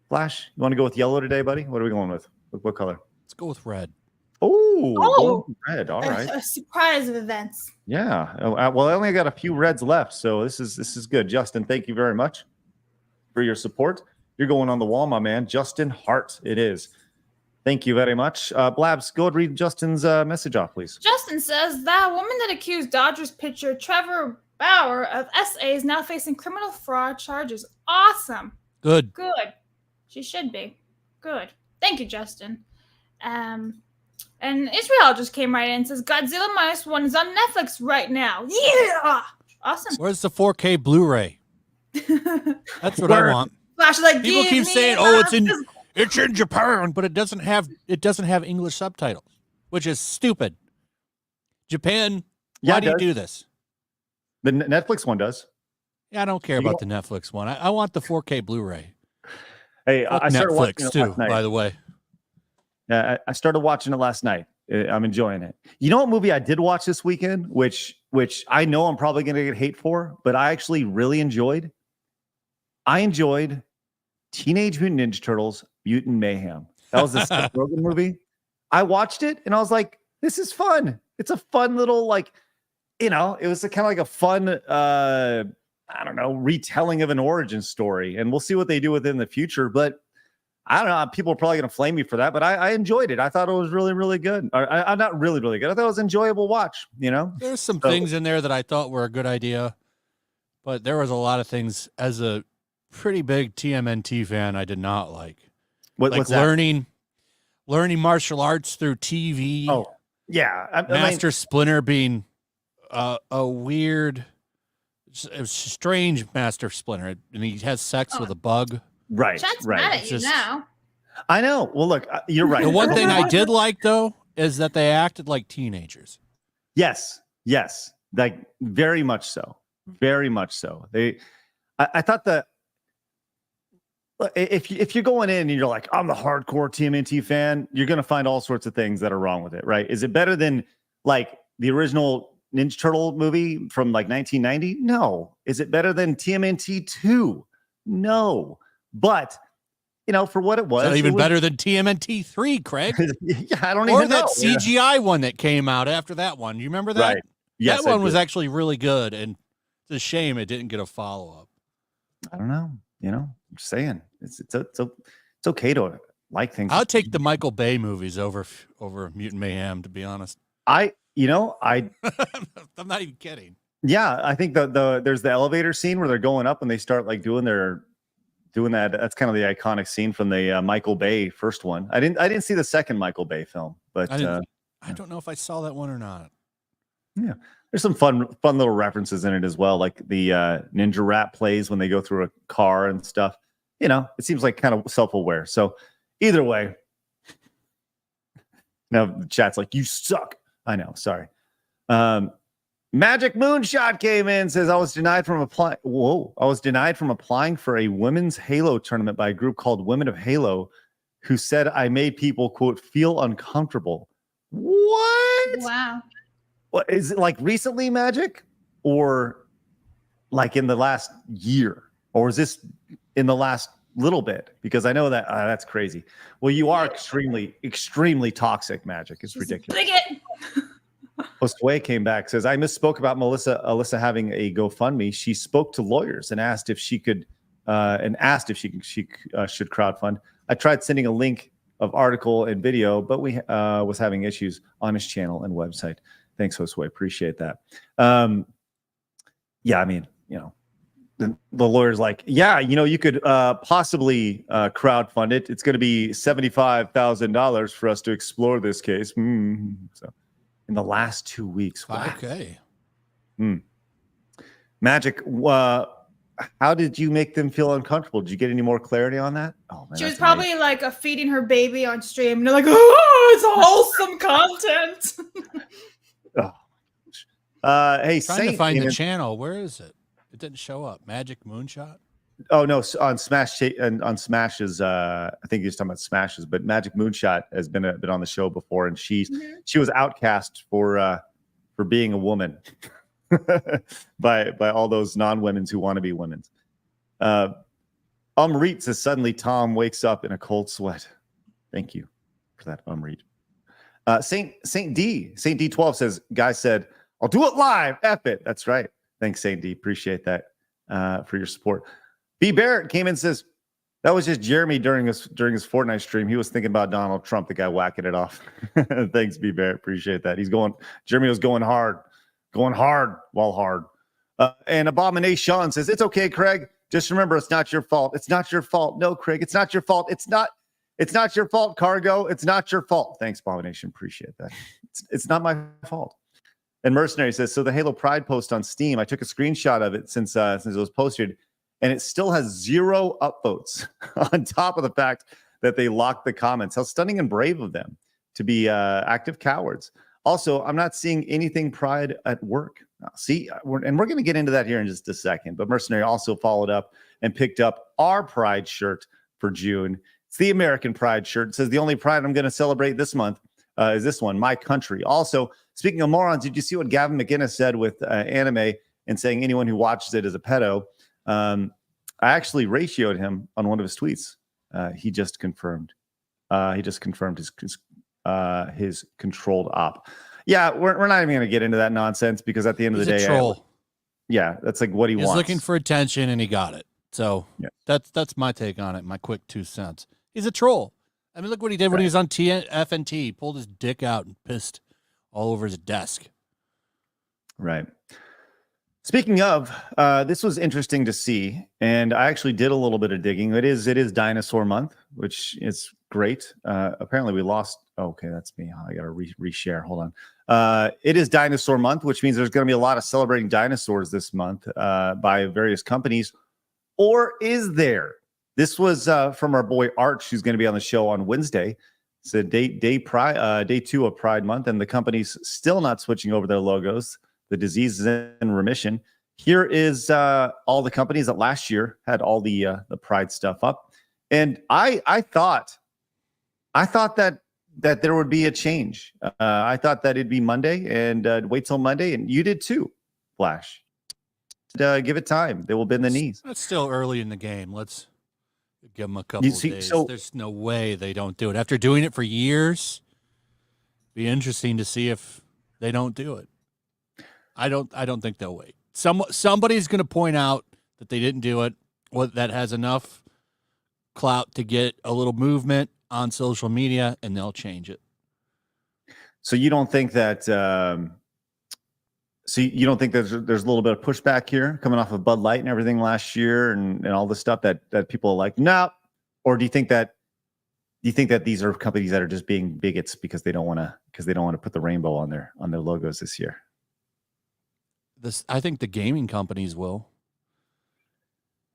Flash, you want to go with yellow today, buddy? What are we going with? What color? Let's go with red. Oh, red. All right. A surprise of events. Yeah. Well, I only got a few reds left, so this is good. Justin, thank you very much for your support. You're going on the wall, my man. Justin Hart, it is. Thank you very much. Blabs, go and read Justin's message off, please. Justin says that woman that accused Dodgers pitcher Trevor Bauer of SA is now facing criminal fraud charges. Awesome. Good. She should be. Good. Thank you, Justin. And Israel just came right in and says Godzilla -1 is on Netflix right now. Yeah. Awesome. Where's the 4K Blu-ray? That's what I want. Flash like people keep saying, "Oh, it's in Japan," but it doesn't have English subtitles, which is stupid. Japan, why do you do this? The Netflix one does. Yeah, I don't care about the Netflix one. I want the 4K Blu-ray. Hey, I started Netflix too, by the way. Yeah, I started watching it last night. I'm enjoying it. You know what movie I did watch this weekend, which I know I'm probably going to get hate for, but I actually really enjoyed? I enjoyed Teenage Mutant Ninja Turtles Mutant Mayhem. That was a Seth Rogen movie. I watched it and I was like, this is fun. It's a fun little, it was kind of like a fun, I don't know, retelling of an origin story. And we'll see what they do with it in the future. But I don't know. People are probably going to flame me for that, but I enjoyed it. I thought it was really, really good. I'm not really, really good. I thought it was an enjoyable watch, There's some things in there that I thought were a good idea, but there was a lot of things as a pretty big TMNT fan I did not like. What's that? Learning martial arts through TV. Oh, yeah. Master Splinter being a weird, It was strange, Master Splinter, and he has sex with a bug. Right. Chat's right. mad at It's you just- now. I know. Well, look, you're right. The one thing I did like though is that they acted like teenagers. Yes. Like very much so. Very much so. I thought that if you're going in and you're like, I'm the hardcore TMNT fan, you're going to find all sorts of things that are wrong with it, right? Is it better than like the original Ninja Turtle movie from like 1990? No. Is it better than TMNT 2? No. But for what it was, It's not even it was, better than TMNT 3, Craig. yeah, I don't Or even know. that CGI one that came out after that one. You remember that? Right. Yes, that one I was do. actually really good, and it's a shame it didn't get a follow-up. I don't know. I'm just saying it's okay to like things. I'll take the Michael Bay movies over Mutant Mayhem, to be honest. I I'm not even kidding. yeah, I think there's the elevator scene where they're going up and they start like doing that. That's kind of the iconic scene from the Michael Bay first one. I didn't see the second Michael Bay film, but I don't know if I saw that one or not. yeah, there's some fun little references in it as well, like the Ninja Rat plays when they go through a car and stuff. It seems like kind of self-aware. So either way, now the chat's like, you suck. I know. Sorry. Magic Moonshot came in, says I was denied from applying. Whoa. I was denied from applying for a women's Halo tournament by a group called Women of Halo, who said I made people, quote, feel uncomfortable. What? Wow. What is it, like recently, Magic? Or like in the last year? Or is this in the last little bit? Because I know that that's crazy. Well, you are extremely, extremely toxic, Magic. It's ridiculous. Bigot. Postway came back, says, I misspoke about Alyssa having a GoFundMe. She spoke to lawyers and asked if she could should crowdfund. I tried sending a link of article and video, but we was having issues on his channel and website. Thanks, Postway. Appreciate that. Yeah, I mean, the lawyer's like, yeah, you could possibly crowdfund it. It's going to be $75,000 for us to explore this case. So in the last 2 weeks. Wow. Okay. Magic, how did you make them feel uncomfortable? Did you get any more clarity on that? Oh, man, She was that's probably amazing. like feeding her baby on stream. And they're like, oh, it's wholesome content. Hey, Trying Saint to find the in- channel. Where is it? It didn't show up. Magic Moonshot? Oh no, on Smash and on Smashes, I think he's talking about Smashes, but Magic Moonshot has been on the show before, and she was outcast for being a woman by all those non-women's who want to be women's. Umreet says suddenly Tom wakes up in a cold sweat. Thank you for that, Umreet. Saint D12 says, guy said, I'll do it live. F it. That's right. Thanks, Saint D. Appreciate that for your support. B. Barrett came in and says, that was just Jeremy during his Fortnite stream. He was thinking about Donald Trump, the guy whacking it off. Thanks, B. Barrett. Appreciate that. Jeremy was going hard while hard. And Abomination says, it's okay, Craig. Just remember, it's not your fault. It's not your fault. No, Craig, it's not your fault. It's not your fault, Cargo. It's not your fault. Thanks, Abomination. Appreciate that. It's not my fault. And Mercenary says, so the Halo Pride post on Steam, I took a screenshot of it since it was posted, and it still has 0 upvotes on top of the fact that they locked the comments. How stunning and brave of them to be active cowards. Also, I'm not seeing anything Pride at work. See, we're going to get into that here in just a second. But Mercenary also followed up and picked up our Pride shirt for June. It's the American Pride shirt. It says the only Pride I'm going to celebrate this month is this one, my country. Also, speaking of morons, did you see what Gavin McInnes said with anime and saying anyone who watches it is a pedo? I actually ratioed him on one of his tweets. He just confirmed. His controlled op. Yeah, we're not even going to get into that nonsense because at the end of the day, troll. Yeah, that's like what he He's wants. looking for attention and he got it. So yeah. That's my take on it. My quick 2 cents. He's a troll. I mean, look what he did when he was on FNT. He pulled his dick out and pissed all over his desk. Right. Speaking of, this was interesting to see, and I actually did a little bit of digging. It is Dinosaur Month, which is great. Apparently, we lost Okay, that's me. I got to reshare. Hold on. It is Dinosaur Month, which means there's going to be a lot of celebrating dinosaurs this month by various companies. Or is there? This was from our boy Arch, who's going to be on the show on Wednesday. It's a day 2 of Pride Month, and the company's still not switching over their logos. The disease is in remission. Here is all the companies that last year had all the Pride stuff up, and I thought that there would be a change. I thought that it'd be Monday, and wait till Monday, and you did too, Flash. Give it time; they will bend the knees. It's still early in the game. Let's give them a couple of days. There's no way they don't do it after doing it for years. Be interesting to see if they don't do it. I don't think they'll wait. Somebody's going to point out that they didn't do it. That has enough clout to get a little movement on social media, and they'll change it. So you don't think that? So you don't think there's a little bit of pushback here coming off of Bud Light and everything last year and all this stuff that people are like, no? Or do you think that these are companies that are just being bigots because they don't want to put the rainbow on their logos this year? I think the gaming companies will.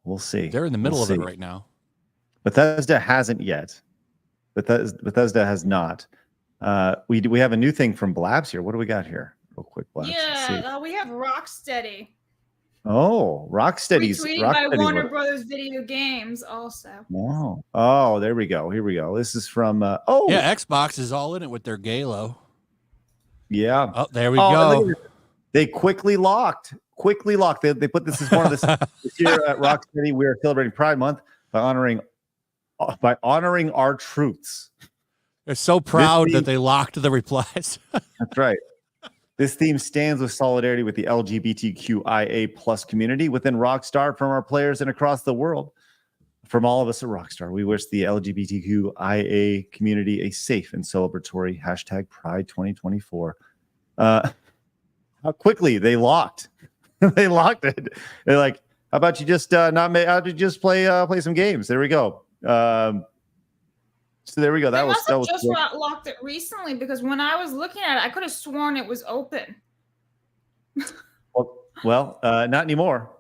We'll see. They're in the middle of it right now. Bethesda hasn't yet. Bethesda has not. We have a new thing from Blabs here. What do we got here? Real quick, Blabs. Yeah, we have Rocksteady. Oh, Rocksteady's retweeted by Warner Brothers Video Games also. Oh, there we go. Here we go. This is from Xbox is all in it with their Galo. Yeah. Oh, there we go. They quickly locked. They put this as one of the this year at Rocksteady. We are celebrating Pride Month by honoring our truths. They're so proud that they locked the replies. That's right. This theme stands with solidarity with the LGBTQIA plus community within Rockstar, from our players and across the world. From all of us at Rockstar, we wish the LGBTQIA community a safe and celebratory #Pride 2024. How quickly they locked. They locked it. They're like, how about you just how about you just play some games? There we go. So there we go. That was just locked it recently, because when I was looking at it, I could have sworn it was open. well, not anymore.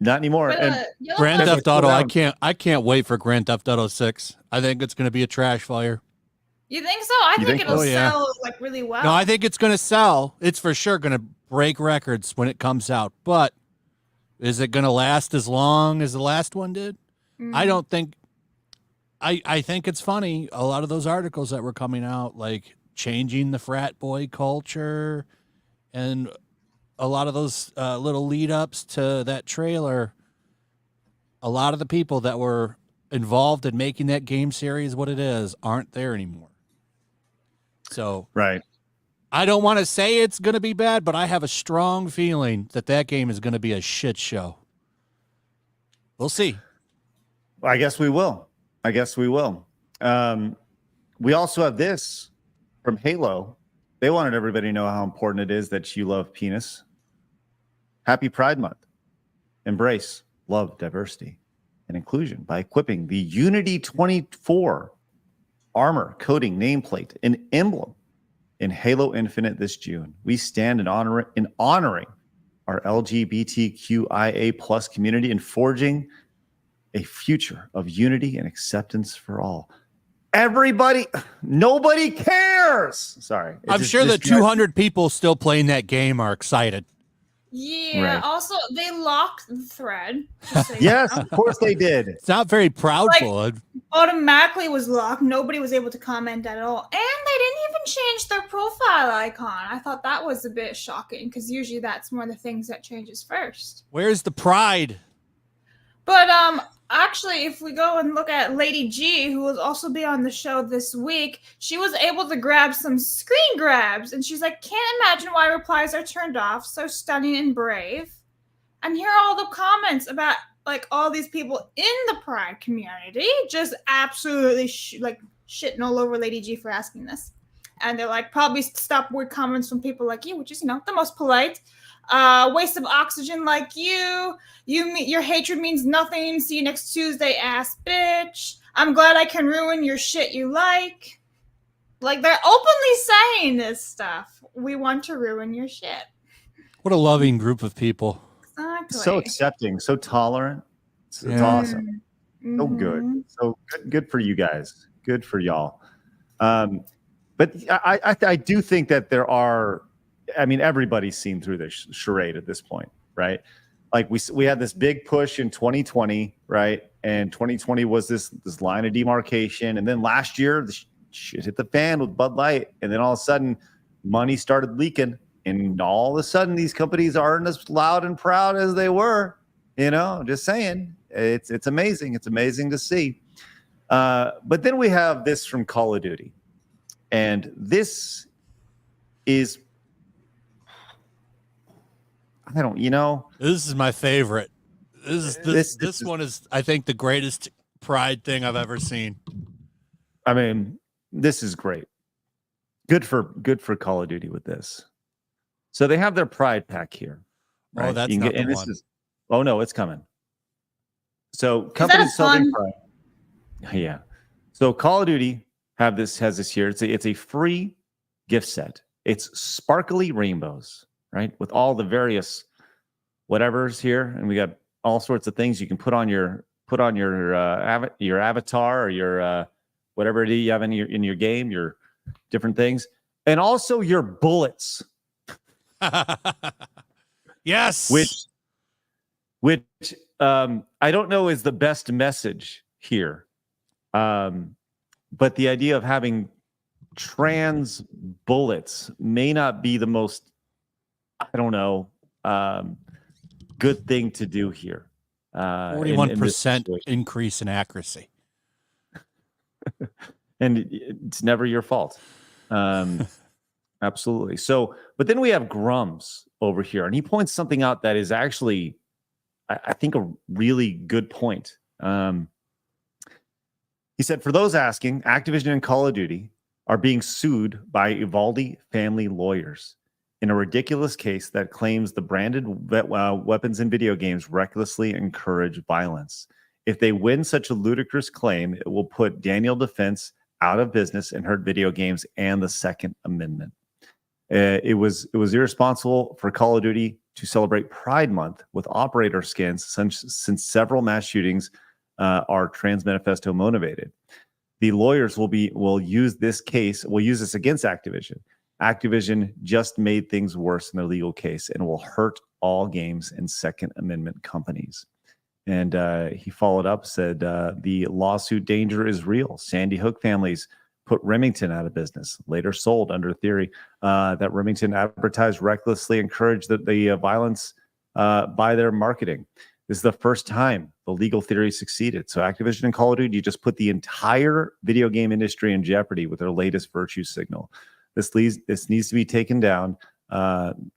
Not anymore. But, Grand Theft Auto, I can't wait for Grand Theft Auto 6. I think it's going to be a trash fire. You think so? I think it'll sell like really well. No, I think it's going to sell. It's for sure going to break records when it comes out. But is it going to last as long as the last one did? Mm-hmm. I don't think. I think it's funny. A lot of those articles that were coming out, like changing the frat boy culture, and a lot of those little lead ups to that trailer. A lot of the people that were involved in making that game series what it is aren't there anymore. So right. I don't want to say it's going to be bad, but I have a strong feeling that game is going to be a shit show. We'll see. I guess we will. We also have this from Halo. They wanted everybody to know how important it is that you love penis. Happy Pride Month. Embrace, love, diversity, and inclusion by equipping the Unity 24 armor coating nameplate and emblem in Halo Infinite this June. We stand in honoring our LGBTQIA plus community and forging a future of unity and acceptance for all. Nobody cares. Sorry. I'm sure that 200 people still playing that game are excited. Yeah. Right. Also, they locked the thread. Yes, of course they did. It's not very proudful. Automatically was locked. Nobody was able to comment at all. And they didn't even change their profile icon. I thought that was a bit shocking, because usually that's one of the things that changes first. Where's the pride? But actually, if we go and look at Lady G, who will also be on the show this week, she was able to grab some screen grabs, and she's like, can't imagine why replies are turned off. So stunning and brave. And here are all the comments about like all these people in the Pride community just absolutely shitting all over Lady G for asking this. And they're like, probably stop weird comments from people like you, which is, the most polite. Waste of oxygen like you. Your hatred means nothing. See you next Tuesday, ass bitch. I'm glad I can ruin your shit you like. Like, they're openly saying this stuff. We want to ruin your shit. What a loving group of people. Exactly. So accepting, so tolerant. It's Yeah. awesome. So good. So good for you guys. Good for y'all. But I do think that there are, I mean, everybody's seen through this charade at this point, right? Like we had this big push in 2020, right? And 2020 was this line of demarcation. And then last year, the shit hit the fan with Bud Light. And then all of a sudden, money started leaking. And all of a sudden, these companies aren't as loud and proud as they were. You know, just saying. It's amazing. It's amazing to see. But then we have this from Call of Duty. And this is, I don't, you know. This is my favorite. This one is, I think, the greatest Pride thing I've ever seen. I mean, this is great. Good for Call of Duty with this. So they have their Pride pack here. Right? Oh, that's not the one. Oh no, it's coming. So companies selling Pride. Yeah. So Call of Duty has this here. It's a free gift set. It's sparkly rainbows, right? With all the various whatever's here, and we got all sorts of things you can put on your avatar or your whatever it is you have in your game, your different things, and also your bullets. Yes. Which I don't know is the best message here. But the idea of having trans bullets may not be the most, I don't know, good thing to do here. 41% increase in accuracy. And it's never your fault. Absolutely. So, but then we have Grums over here, and he points something out that is actually, I think, a really good point. He said, for those asking, Activision and Call of Duty are being sued by Uvalde family lawyers in a ridiculous case that claims the branded weapons in video games recklessly encourage violence. If they win such a ludicrous claim, it will put Daniel Defense out of business and hurt video games and the Second Amendment. It was irresponsible for Call of Duty to celebrate Pride Month with operator skins since several mass shootings are trans manifesto motivated. The lawyers will use this against Activision. Activision just made things worse in their legal case and will hurt all games and Second Amendment companies. And he followed up, said, the lawsuit danger is real. Sandy Hook families put Remington out of business, later sold under theory that Remington advertised recklessly encouraged the violence by their marketing. This is the first time the legal theory succeeded. So Activision and Call of Duty just put the entire video game industry in jeopardy with their latest virtue signal. This needs to be taken down.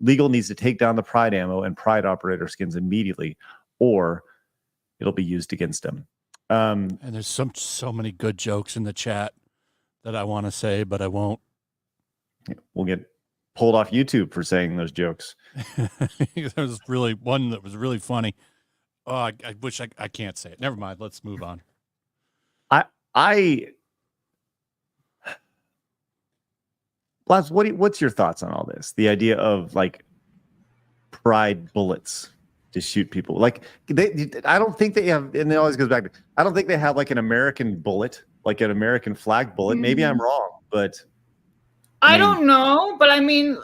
Legal needs to take down the Pride ammo and Pride operator skins immediately, or it'll be used against them. And there's so many good jokes in the chat that I want to say, but I won't. We'll get pulled off YouTube for saying those jokes. There was really one that was really funny. Oh, I wish I can't say it. Never mind. Let's move on. Blas, what's your thoughts on all this? The idea of like Pride bullets to shoot people. Like I don't think they have, and it always goes back to, I don't think they have like an American bullet, like an American flag bullet. Maybe I'm wrong, but I don't know. But I mean,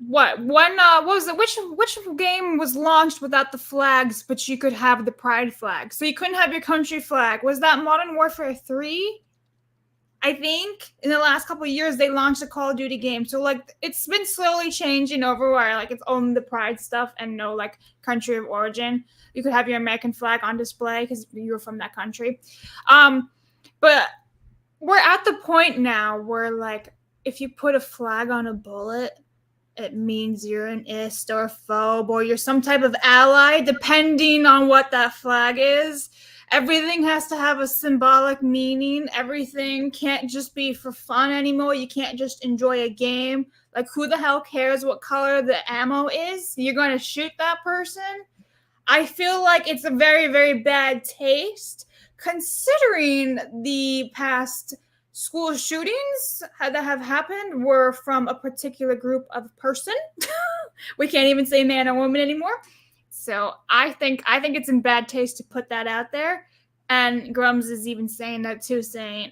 what was it? Which game was launched without the flags, but you could have the Pride flag? So you couldn't have your country flag. Was that Modern Warfare 3? I think in the last couple of years they launched a Call of Duty game. So like it's been slowly changing over where like it's only the Pride stuff and no like country of origin. You could have your American flag on display because you're from that country. But we're at the point now where like if you put a flag on a bullet, it means you're an ist or a phobe or you're some type of ally, depending on what that flag is. Everything has to have a symbolic meaning. Everything can't just be for fun anymore. You can't just enjoy a game. Like, who the hell cares what color the ammo is? You're going to shoot that person? I feel like it's a very, very bad taste, considering the past school shootings that have happened were from a particular group of person. We can't even say man or woman anymore. So I think it's in bad taste to put that out there. And Grums is even saying that too, saying,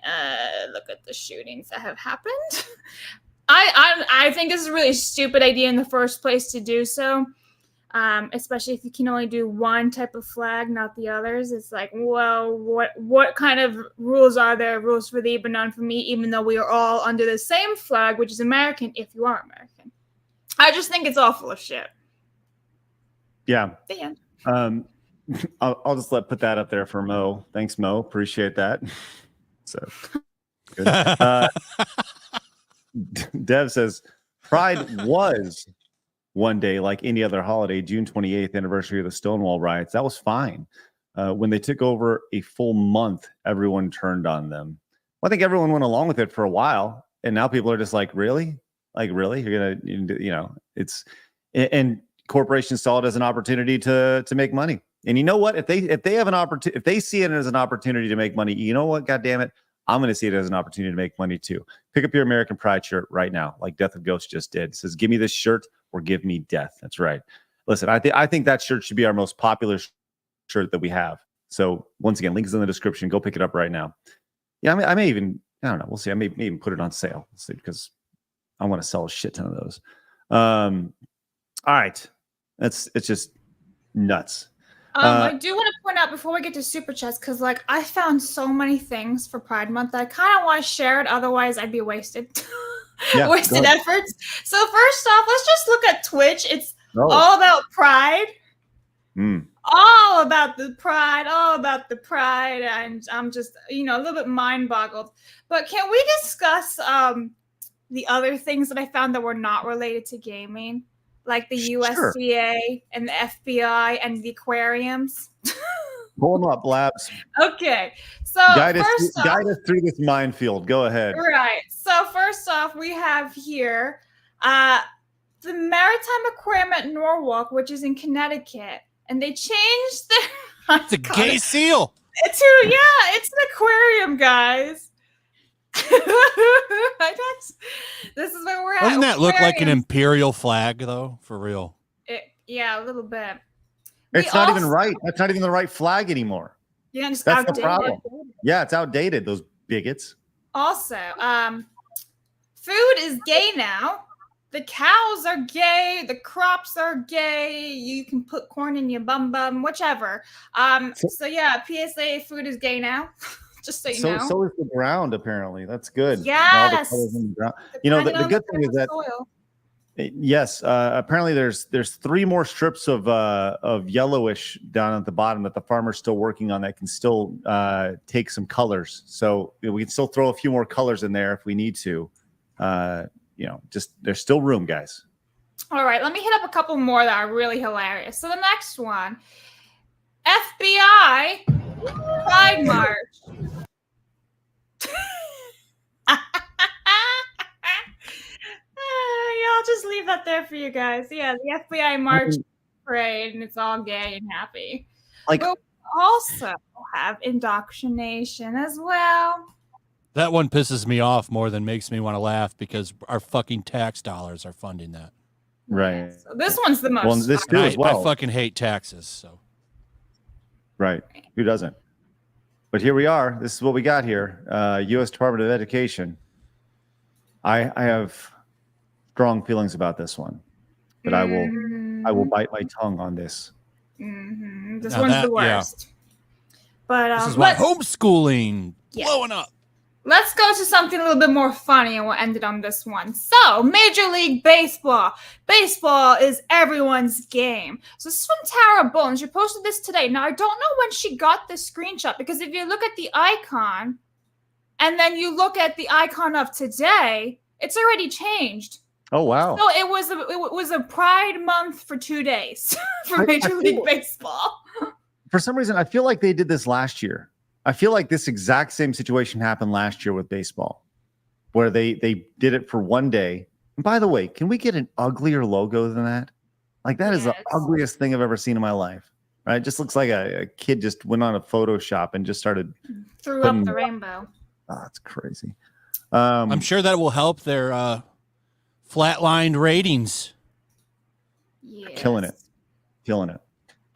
look at the shootings that have happened. I think this is a really stupid idea in the first place to do so. Especially if you can only do one type of flag, not the others. It's like, well, what kind of rules are there? Rules for thee, but none for me, even though we are all under the same flag, which is American, if you are American. I just think it's all full of shit. Yeah. The end. I'll just put that up there for Mo. Thanks, Mo. Appreciate that. So good. Dev says Pride was one day like any other holiday. June 28th anniversary of the Stonewall riots. That was fine. When they took over a full month, everyone turned on them. Well, I think everyone went along with it for a while, and now people are just like, really? Like, really? You're gonna, it's, and corporations saw it as an opportunity to make money. And you know what? If they have an opportunity, if they see it as an opportunity to make money, you know what? God damn it, I'm going to see it as an opportunity to make money too. Pick up your American Pride shirt right now, like Death of Ghost just did. It says, "Give me this shirt or give me death." That's right. Listen, I think that shirt should be our most popular shirt that we have. So once again, link is in the description. Go pick it up right now. Yeah, I may even, I don't know. We'll see. I may even put it on sale. We'll see, because I want to sell a shit ton of those. All right. It's just nuts. I do want to point out before we get to Super Chats, because I found so many things for Pride Month that I kind of want to share it. Otherwise, I'd be wasted. Yeah, wasted efforts. So first off, let's just look at Twitch. It's all about Pride. All about the Pride. All about the Pride. And I'm just, a little bit mind boggled. But can we discuss the other things that I found that were not related to gaming? Like the USDA and the FBI and the aquariums. Pull them up, Labs. Okay. So guide us through this minefield. Go ahead. Right. So first off, we have here the Maritime Aquarium at Norwalk, which is in Connecticut. And they changed their... It's a gay seal. It's an aquarium, guys. This is where we're at. Doesn't that look like an imperial flag, though? For real? Yeah, a little bit. It's not even right. That's not even the right flag anymore. Yeah, it's That's outdated. the problem. Yeah, it's outdated. Those bigots. Also, food is gay now. The cows are gay. The crops are gay. You can put corn in your bum, whichever. So yeah, PSA, food is gay now. Just so you know. So is the ground, apparently. That's good. Yes. All the colors in the ground. The good thing is that soil. Yes, apparently there's 3 more strips of yellowish down at the bottom that the farmer's still working on that can still take some colors. So we can still throw a few more colors in there if we need to. Just there's still room, guys. All right, let me hit up a couple more that are really hilarious. So the next one, FBI Pride March. I'll just leave that there for you guys. Yeah, the FBI March parade, and it's all gay and happy. But we also have indoctrination as well. That one pisses me off more than makes me want to laugh, because our fucking tax dollars are funding that. Right. So this one's the most. Well, this too as well. I fucking hate taxes. So. Right. Who doesn't? But here we are. This is what we got here. U.S. Department of Education. I have strong feelings about this one, but I will bite my tongue on this. This one's the worst. Yeah. But this is why homeschooling blowing up. Let's go to something a little bit more funny, and we'll end it on this one. So, Major League Baseball. Baseball is everyone's game. So this is from Tara Bones. She posted this today. Now, I don't know when she got this screenshot, because if you look at the icon and then you look at the icon of today, it's already changed. Oh, wow. So it was a Pride Month for 2 days for Major League Baseball. For some reason, I feel like they did this last year. I feel like this exact same situation happened last year with baseball, where they did it for 1 day. And by the way, can we get an uglier logo than that? Like, that is the ugliest thing I've ever seen in my life. Right? It just looks like a kid just went on a Photoshop and just started threw up the rainbow. Oh, that's crazy. I'm sure that will help their flatlined ratings. Yes. Killing it.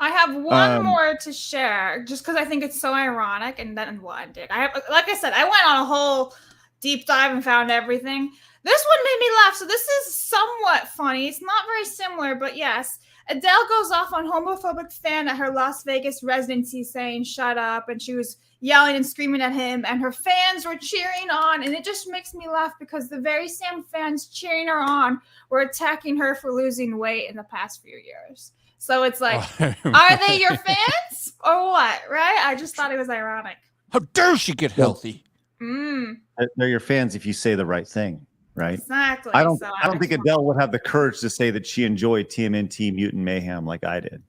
I have one more to share, just because I think it's so ironic, and then we'll end it. Like I said, I went on a whole deep dive and found everything. This one made me laugh, so this is somewhat funny. It's not very similar, but yes. Adele goes off on homophobic fan at her Las Vegas residency saying, "Shut up," and she was yelling and screaming at him, and her fans were cheering on, and it just makes me laugh because the very same fans cheering her on were attacking her for losing weight in the past few years. So it's like, are they your fans or what, right? I just thought it was ironic. How dare she get healthy? They're your fans if you say the right thing, right? Exactly. I don't think Adele would have the courage to say that she enjoyed TMNT Mutant Mayhem like I did.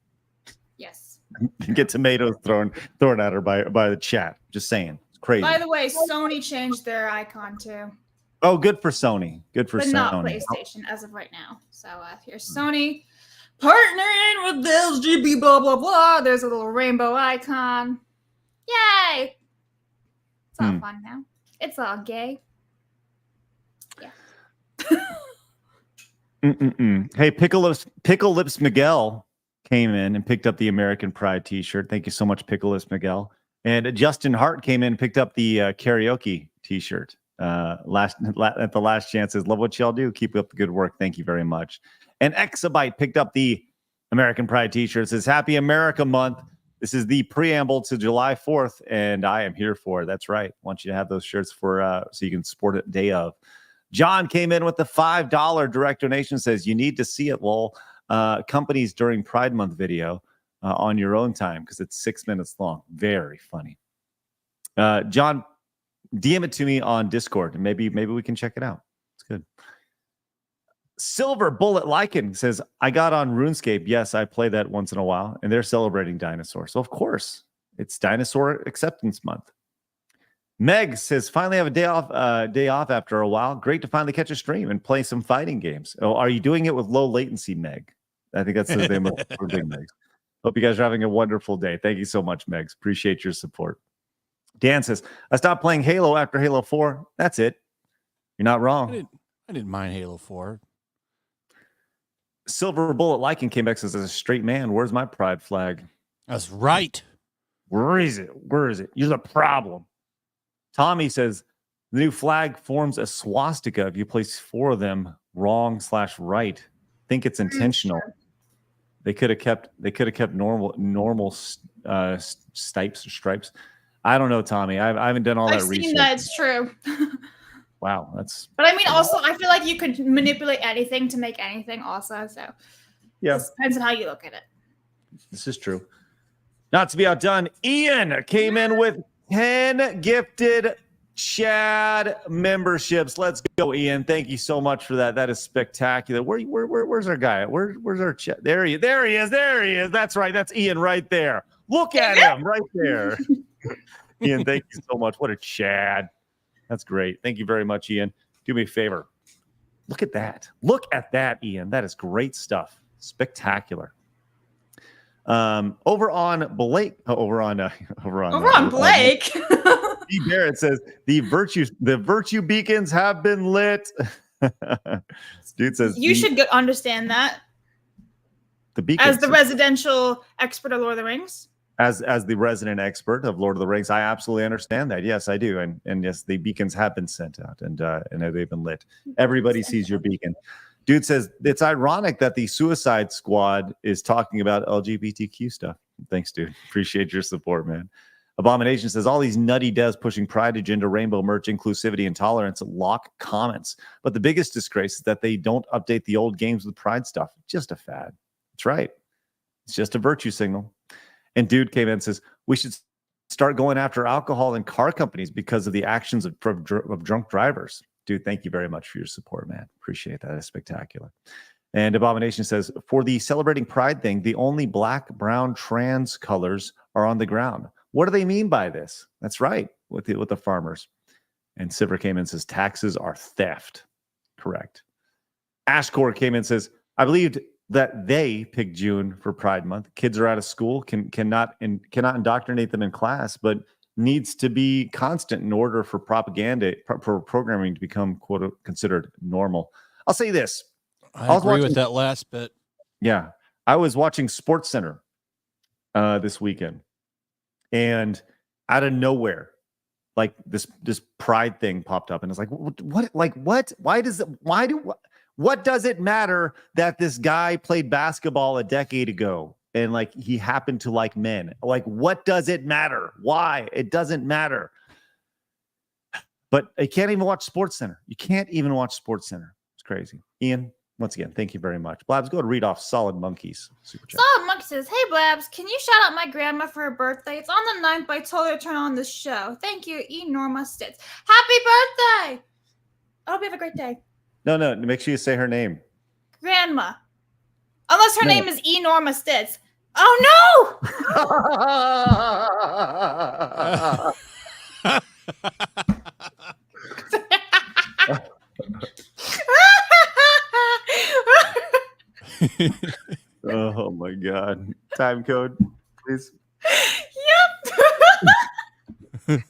Yes. Get tomatoes thrown at her by the chat. Just saying. It's crazy. By the way, Sony changed their icon too. Oh, good for Sony. Good for but Sony. Not PlayStation as of right now. So here's Sony partnering with LGBT blah blah blah. There's a little rainbow icon. Yay! It's all fun now. It's all gay. Yeah. Hey, Pickle Lips Miguel came in and picked up the American Pride T-shirt. Thank you so much, Pickle Lips Miguel. And Justin Hart came in and picked up the karaoke T-shirt. At the last chance says, "Love what y'all do. Keep up the good work. Thank you very much." And Exabyte picked up the American Pride T-shirt. It says, "Happy America Month. This is the preamble to July 4th, and I am here for it." That's right. I want you to have those shirts for so you can support it day of. John came in with the $5 direct donation. Says, "You need to see it, lol. Companies during Pride Month video on your own time because it's 6 minutes long. Very funny." John, DM it to me on Discord, and maybe we can check it out. It's good. Silver Bullet Lycan says, "I got on RuneScape. Yes, I play that once in a while, and they're celebrating dinosaurs. So of course, it's Dinosaur Acceptance Month." Meg says, "Finally have a day off after a while. Great to finally catch a stream and play some fighting games." Oh, are you doing it with low latency, Meg? I think that's the name of the big Meg. Hope you guys are having a wonderful day. Thank you so much, Megs. Appreciate your support. Dan says, "I stopped playing Halo after Halo 4. That's it." You're not wrong. I didn't mind Halo 4. Silver Bullet Lycan came back and says, "As a straight man, where's my pride flag?" That's right. Where is it? You're the problem. Tommy says, "The new flag forms a swastika if you place 4 of them wrong/right. Think it's intentional." They could have kept normal stripes. I don't know, Tommy. I haven't done all that research. I've seen that. It's true. Wow, that's. But I mean, also, I feel like you could manipulate anything to make anything. Also, so yeah, it depends on how you look at it. This is true. Not to be outdone, Ian came in with 10 gifted Chad memberships. Let's go, Ian. Thank you so much for that. That is spectacular. Where's our guy? Where's our Chad? There he is. That's right. That's Ian right there. Look at him right there. Ian, thank you so much. What a Chad. That's great. Thank you very much, Ian. Do me a favor. Look at that. Look at that, Ian. That is great stuff. Spectacular. Over on Blake. Over on Blake. D. Barrett says the virtue beacons have been lit. Dude says you should understand that. The beacons, as the residential expert of Lord of the Rings. As the resident expert of Lord of the Rings, I absolutely understand that. Yes, I do. And yes, the beacons have been sent out and they've been lit. Everybody sees your beacon. Dude says it's ironic that the Suicide Squad is talking about LGBTQ stuff. Thanks, dude. Appreciate your support, man. Abomination says all these nutty devs pushing pride agenda, rainbow merch, inclusivity, and tolerance lock comments. But the biggest disgrace is that they don't update the old games with pride stuff. Just a fad. That's right. It's just a virtue signal. And dude came in and says, we should start going after alcohol and car companies because of the actions of drunk drivers. Dude, thank you very much for your support, man. Appreciate that. It's spectacular. And Abomination says, for the celebrating pride thing, the only black, brown, trans colors are on the ground. What do they mean by this? That's right, with the farmers. And Silver came in and says, taxes are theft. Correct. Ashcore came in and says, I believed that they picked June for Pride Month. Kids are out of school, cannot indoctrinate them in class, but needs to be constant in order for propaganda, for programming to become quote considered normal. I'll say this. I agree with that last bit. Yeah. I was watching Sports Center this weekend, and out of nowhere, like this pride thing popped up, and it's like, what? Like, what? What does it matter that this guy played basketball a decade ago and like he happened to like men? Like, what does it matter? Why? It doesn't matter. But you can't even watch Sports Center. You can't even watch Sports Center. It's crazy. Ian, once again, thank you very much. Blabs, go to read off Solid Monkeys super chat. Solid Monkey says, "Hey Blabs, can you shout out my grandma for her birthday? It's on the 9th, but I told her to turn on the show. Thank you, Norma Stits. Happy birthday! I hope you have a great day." No, make sure you say her name. Grandma. Unless her name is Norma Stits. Oh no! Oh my God. Time code, please. Yep.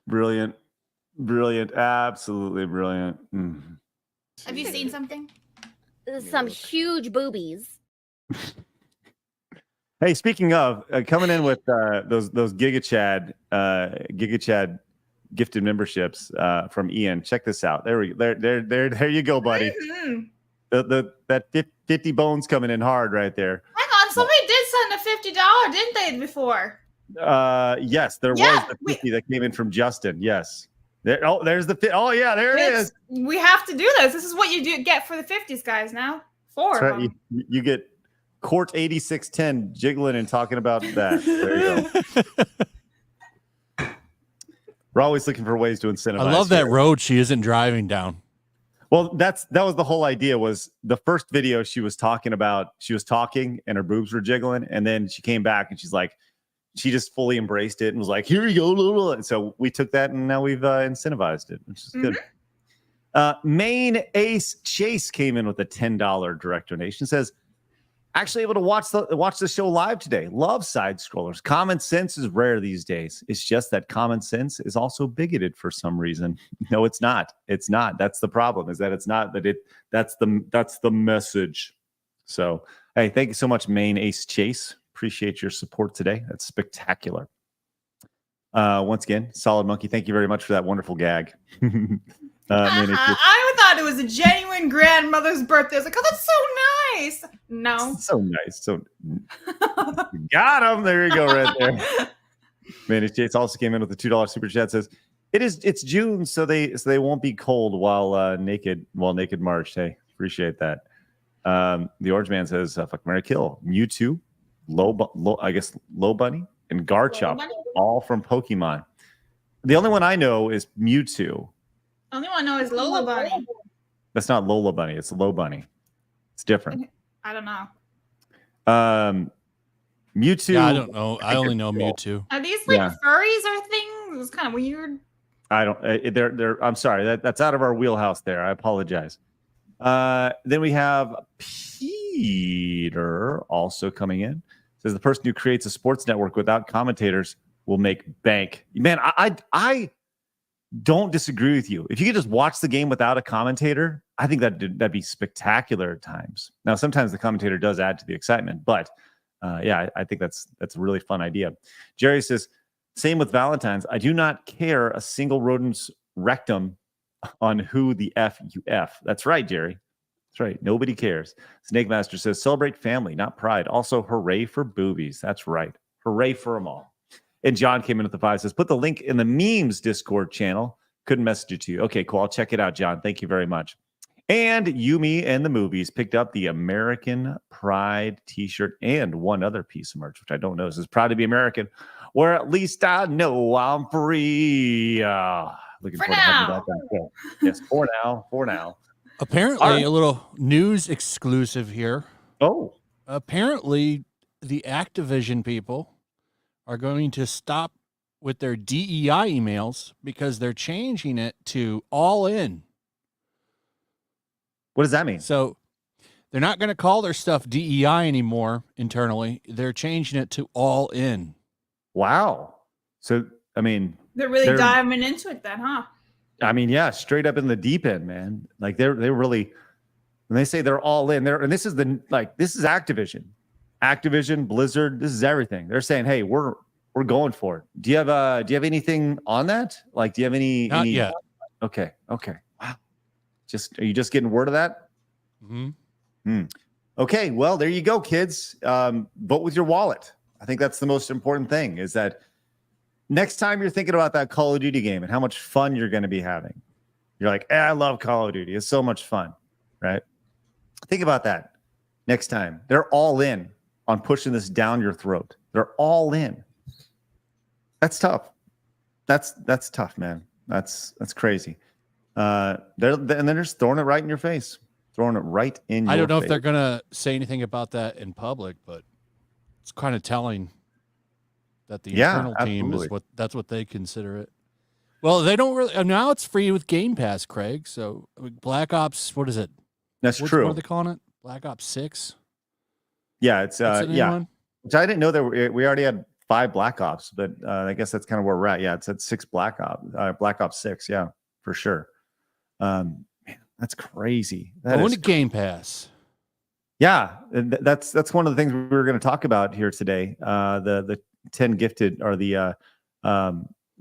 Brilliant. Absolutely brilliant. Have you seen something? Some huge boobies. Hey, speaking of coming in with those GigaChad gifted memberships from Ian. Check this out. There you go, buddy. Mm-hmm. That 50 bones coming in hard right there. Hang on, somebody did send a $50, didn't they, before? Yes, there was the 50 that came in from Justin. Yes. There's the oh yeah, there it is. We have to do this. This is what you get for the 50s, guys. Now 4 That's of right. them. You get Court 8610 jiggling and talking about that. There you go. We're always looking for ways to incentivize. I love that road she isn't driving down. Well, that was the whole idea. Was the first video she was talking about? She was talking and her boobs were jiggling, and then she came back and she's like, she just fully embraced it and was like, "Here you go." And so we took that and now we've incentivized it, which is good. Main Ace Chase came in with a $10 direct donation. Says, actually able to watch the show live today. Love side scrollers. Common sense is rare these days. It's just that common sense is also bigoted for some reason. No, it's not. It's not. That's the problem. Is that it's not that that's the message. So, hey, thank you so much, Main Ace Chase. Appreciate your support today. That's spectacular. Once again, Solid Monkey, thank you very much for that wonderful gag. I thought it was a genuine grandmother's birthday. I was like, "Oh, that's so nice." No. So nice. So got him. There you go, right there. Man, Jates also came in with a $2 super chat. Says it's June, so they won't be cold while naked march. Hey, appreciate that. The Orange Man says, "Fuck, Marry, Kill." Mewtwo, Low Bunny, and Garchomp, all from Pokemon. The only one I know is Mewtwo. Only one I know is Lola Bunny. That's not Lola Bunny. It's Low Bunny. It's different. I don't know. Mewtwo. Yeah, I don't know. I only know Mewtwo. Are these like furries or things? It's kind of weird. I don't. They're. I'm sorry. That's out of our wheelhouse. There. I apologize. Then we have Peter also coming in. Says the person who creates a sports network without commentators will make bank. Man, I don't disagree with you. If you could just watch the game without a commentator, I think that'd be spectacular at times. Now, sometimes the commentator does add to the excitement, but yeah, I think that's a really fun idea. Jerry says, same with Valentine's. I do not care a single rodent's rectum on who the F you F. That's right, Jerry. That's right. Nobody cares. Snake Master says, celebrate family, not pride. Also, hooray for boobies. That's right. Hooray for them all. And John came in with the 5, says, put the link in the memes Discord channel. Couldn't message it to you. Okay, cool. I'll check it out, John. Thank you very much. And Yumi and the Movies picked up the American Pride t-shirt and one other piece of merch, which I don't know. It says, proud to be American, or at least I know I'm free. Looking for forward to having that done. Yes, for now. Apparently, a little news exclusive here. Oh. Apparently, the Activision people are going to stop with their DEI emails because they're changing it to all in. What does that mean? So they're not going to call their stuff DEI anymore internally. They're changing it to all in. Wow. So I mean, They're really diving into it then, huh? I mean, yeah, straight up in the deep end, man. Like they're really, when they say they're all in there, and this is Activision, Blizzard, this is everything. They're saying, hey, we're going for it. Do you have anything on that? Like, do you have Not yet. Okay. Wow. Are you just getting word of that? Mm-hmm. Okay. Well, there you go, kids. Vote with your wallet. I think that's the most important thing, is that next time you're thinking about that Call of Duty game and how much fun you're going to be having, you're like, I love Call of Duty. It's so much fun, right? Think about that next time. They're all in on pushing this down your throat. They're all in. That's tough. That's tough, man. That's crazy. And they're just throwing it right in your face. Throwing it right in your face. I don't know if they're going to say anything about that in public, but it's kind of telling that the internal team is that's what they consider it. Well, they don't really. Now it's free with Game Pass, Craig. So Black Ops, what is it? That's true. What are they calling it? Black Ops 6? Yeah, it's Which I didn't know that we already had 5 Black Ops, but I guess that's kind of where we're at. Yeah, it's at 6 Black Ops 6. Yeah, for sure. Man, that's crazy. Going to Game Pass. Yeah, that's one of the things we were going to talk about here today. The 10 gifted, or the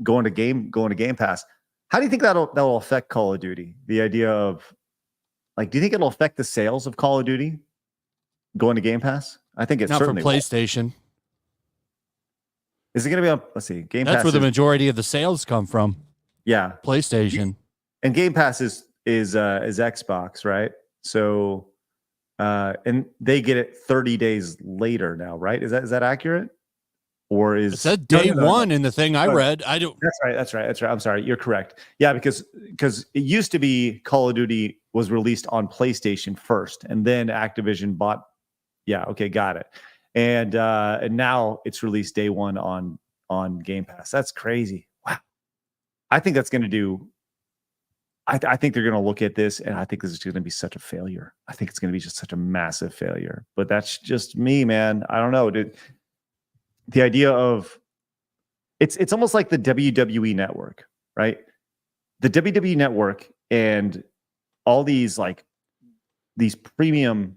going to Game Pass. How do you think that'll affect Call of Duty? The idea of, like, do you think it'll affect the sales of Call of Duty going to Game Pass? I think it's not certainly for PlayStation. Will. Is it going to be on? Let's see. Game Pass. That's where the majority of the sales come from. Yeah, PlayStation. And Game Pass is Xbox, right? So, and they get it 30 days later now, right? Is that accurate? Or is it said day one in the thing I read? I don't. That's right. I'm sorry. You're correct. Yeah, because it used to be Call of Duty was released on PlayStation first, and then Activision bought. Yeah. Okay. Got it. And now it's released day one on Game Pass. That's crazy. Wow. I think that's going to do. I think they're going to look at this, and I think this is going to be such a failure. I think it's going to be just such a massive failure. But that's just me, man. I don't know, dude. The idea of it's almost like the WWE network, right? The WWE network and all these premium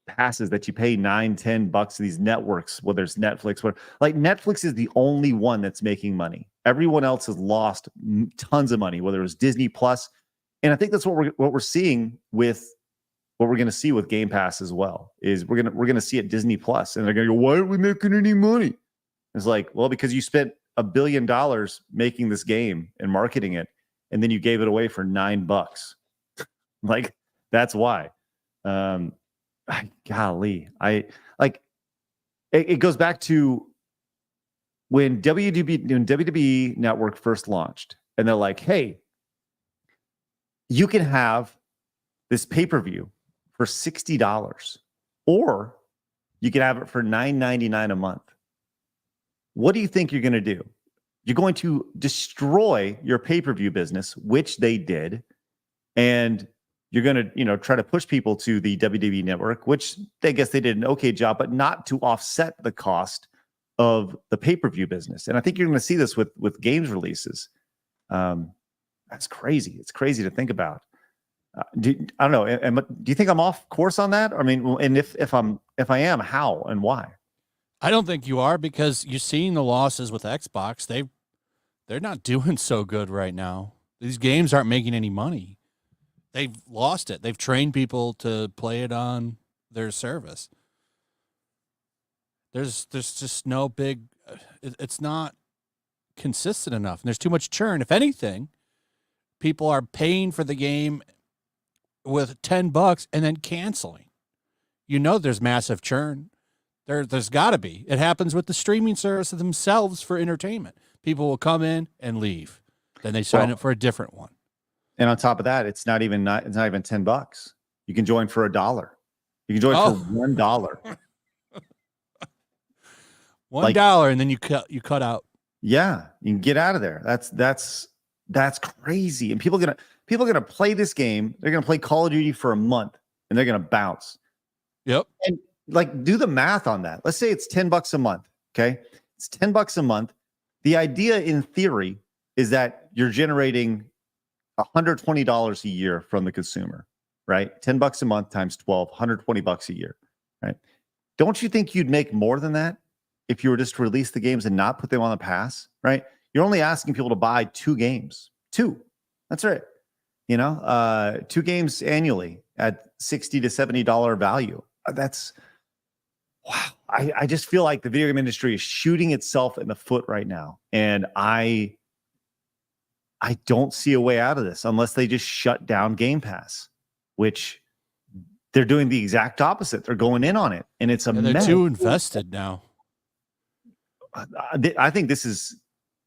passes that you pay $9-10 to these networks, whether it's Netflix, like Netflix is the only one that's making money. Everyone else has lost tons of money, whether it was Disney Plus, and I think that's what we're seeing with. What we're going to see with Game Pass as well is we're going to see it Disney Plus, and they're going to go, why aren't we making any money? It's like, well, because you spent $1 billion making this game and marketing it, and then you gave it away for $9. Like, that's why. Golly, it goes back to when WWE Network first launched, and they're like, hey, you can have this pay-per-view for $60, or you can have it for $9.99 a month. What do you think you're going to do? You're going to destroy your pay-per-view business, which they did, and you're going to, try to push people to the WWE Network, which I guess they did an okay job, but not to offset the cost of the pay-per-view business. And I think you're going to see this with games releases. That's crazy. It's crazy to think about. I don't know. Do you think I'm off course on that? I mean, and if I am, how and why? I don't think you are, because you're seeing the losses with Xbox. They're not doing so good right now. These games aren't making any money. They've lost it. They've trained people to play it on their service. There's just no big. It's not consistent enough, and there's too much churn. If anything, people are paying for the game with $10 and then canceling. There's massive churn. There's got to be. It happens with the streaming services themselves for entertainment. People will come in and leave. Then they sign up for a different one. And on top of that, it's not even $10. You can join for $1. You can join for $1. $1, and then you cut out. Yeah, you can get out of there. That's crazy. And people are gonna play this game. They're gonna play Call of Duty for a month, and they're gonna bounce. Yep. And do the math on that. Let's say it's $10 a month. Okay. It's $10 a month. The idea in theory is that you're generating $120 a year from the consumer, right? $10 a month times 12, $120 a year, right? Don't you think you'd make more than that if you were just to release the games and not put them on the pass, right? You're only asking people to buy 2 games. 2. That's right. 2 games annually at $60 to $70 value. That's wow. I just feel like the video game industry is shooting itself in the foot right now. And I don't see a way out of this unless they just shut down Game Pass, which they're doing the exact opposite. They're going in on it, and it's a They're mess. too invested now. I think this is,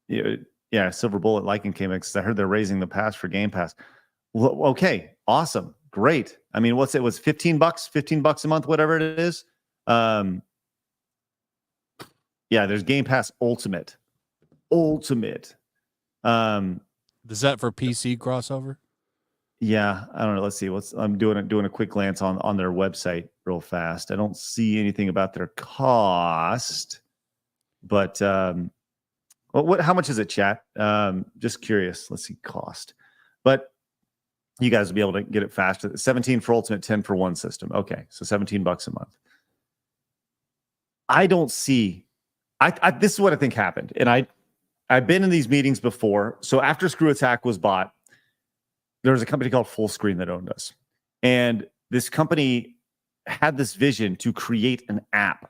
Silver Bullet liking came in because I heard they're raising the pass for Game Pass. Well, okay, awesome, great. I mean, what's it was $15 a month, whatever it is. There's Game Pass Ultimate. Is that for PC crossover? Yeah, I don't know. Let's see. I'm doing a quick glance on their website real fast. I don't see anything about their cost, but how much is it, chat? Just curious. Let's see cost, but you guys will be able to get it faster. 17 for Ultimate, 10 for one system. Okay, so $17 a month. I don't see. This is what I think happened, and I've been in these meetings before. So after Screw Attack was bought, there was a company called Fullscreen that owned us. And this company had this vision to create an app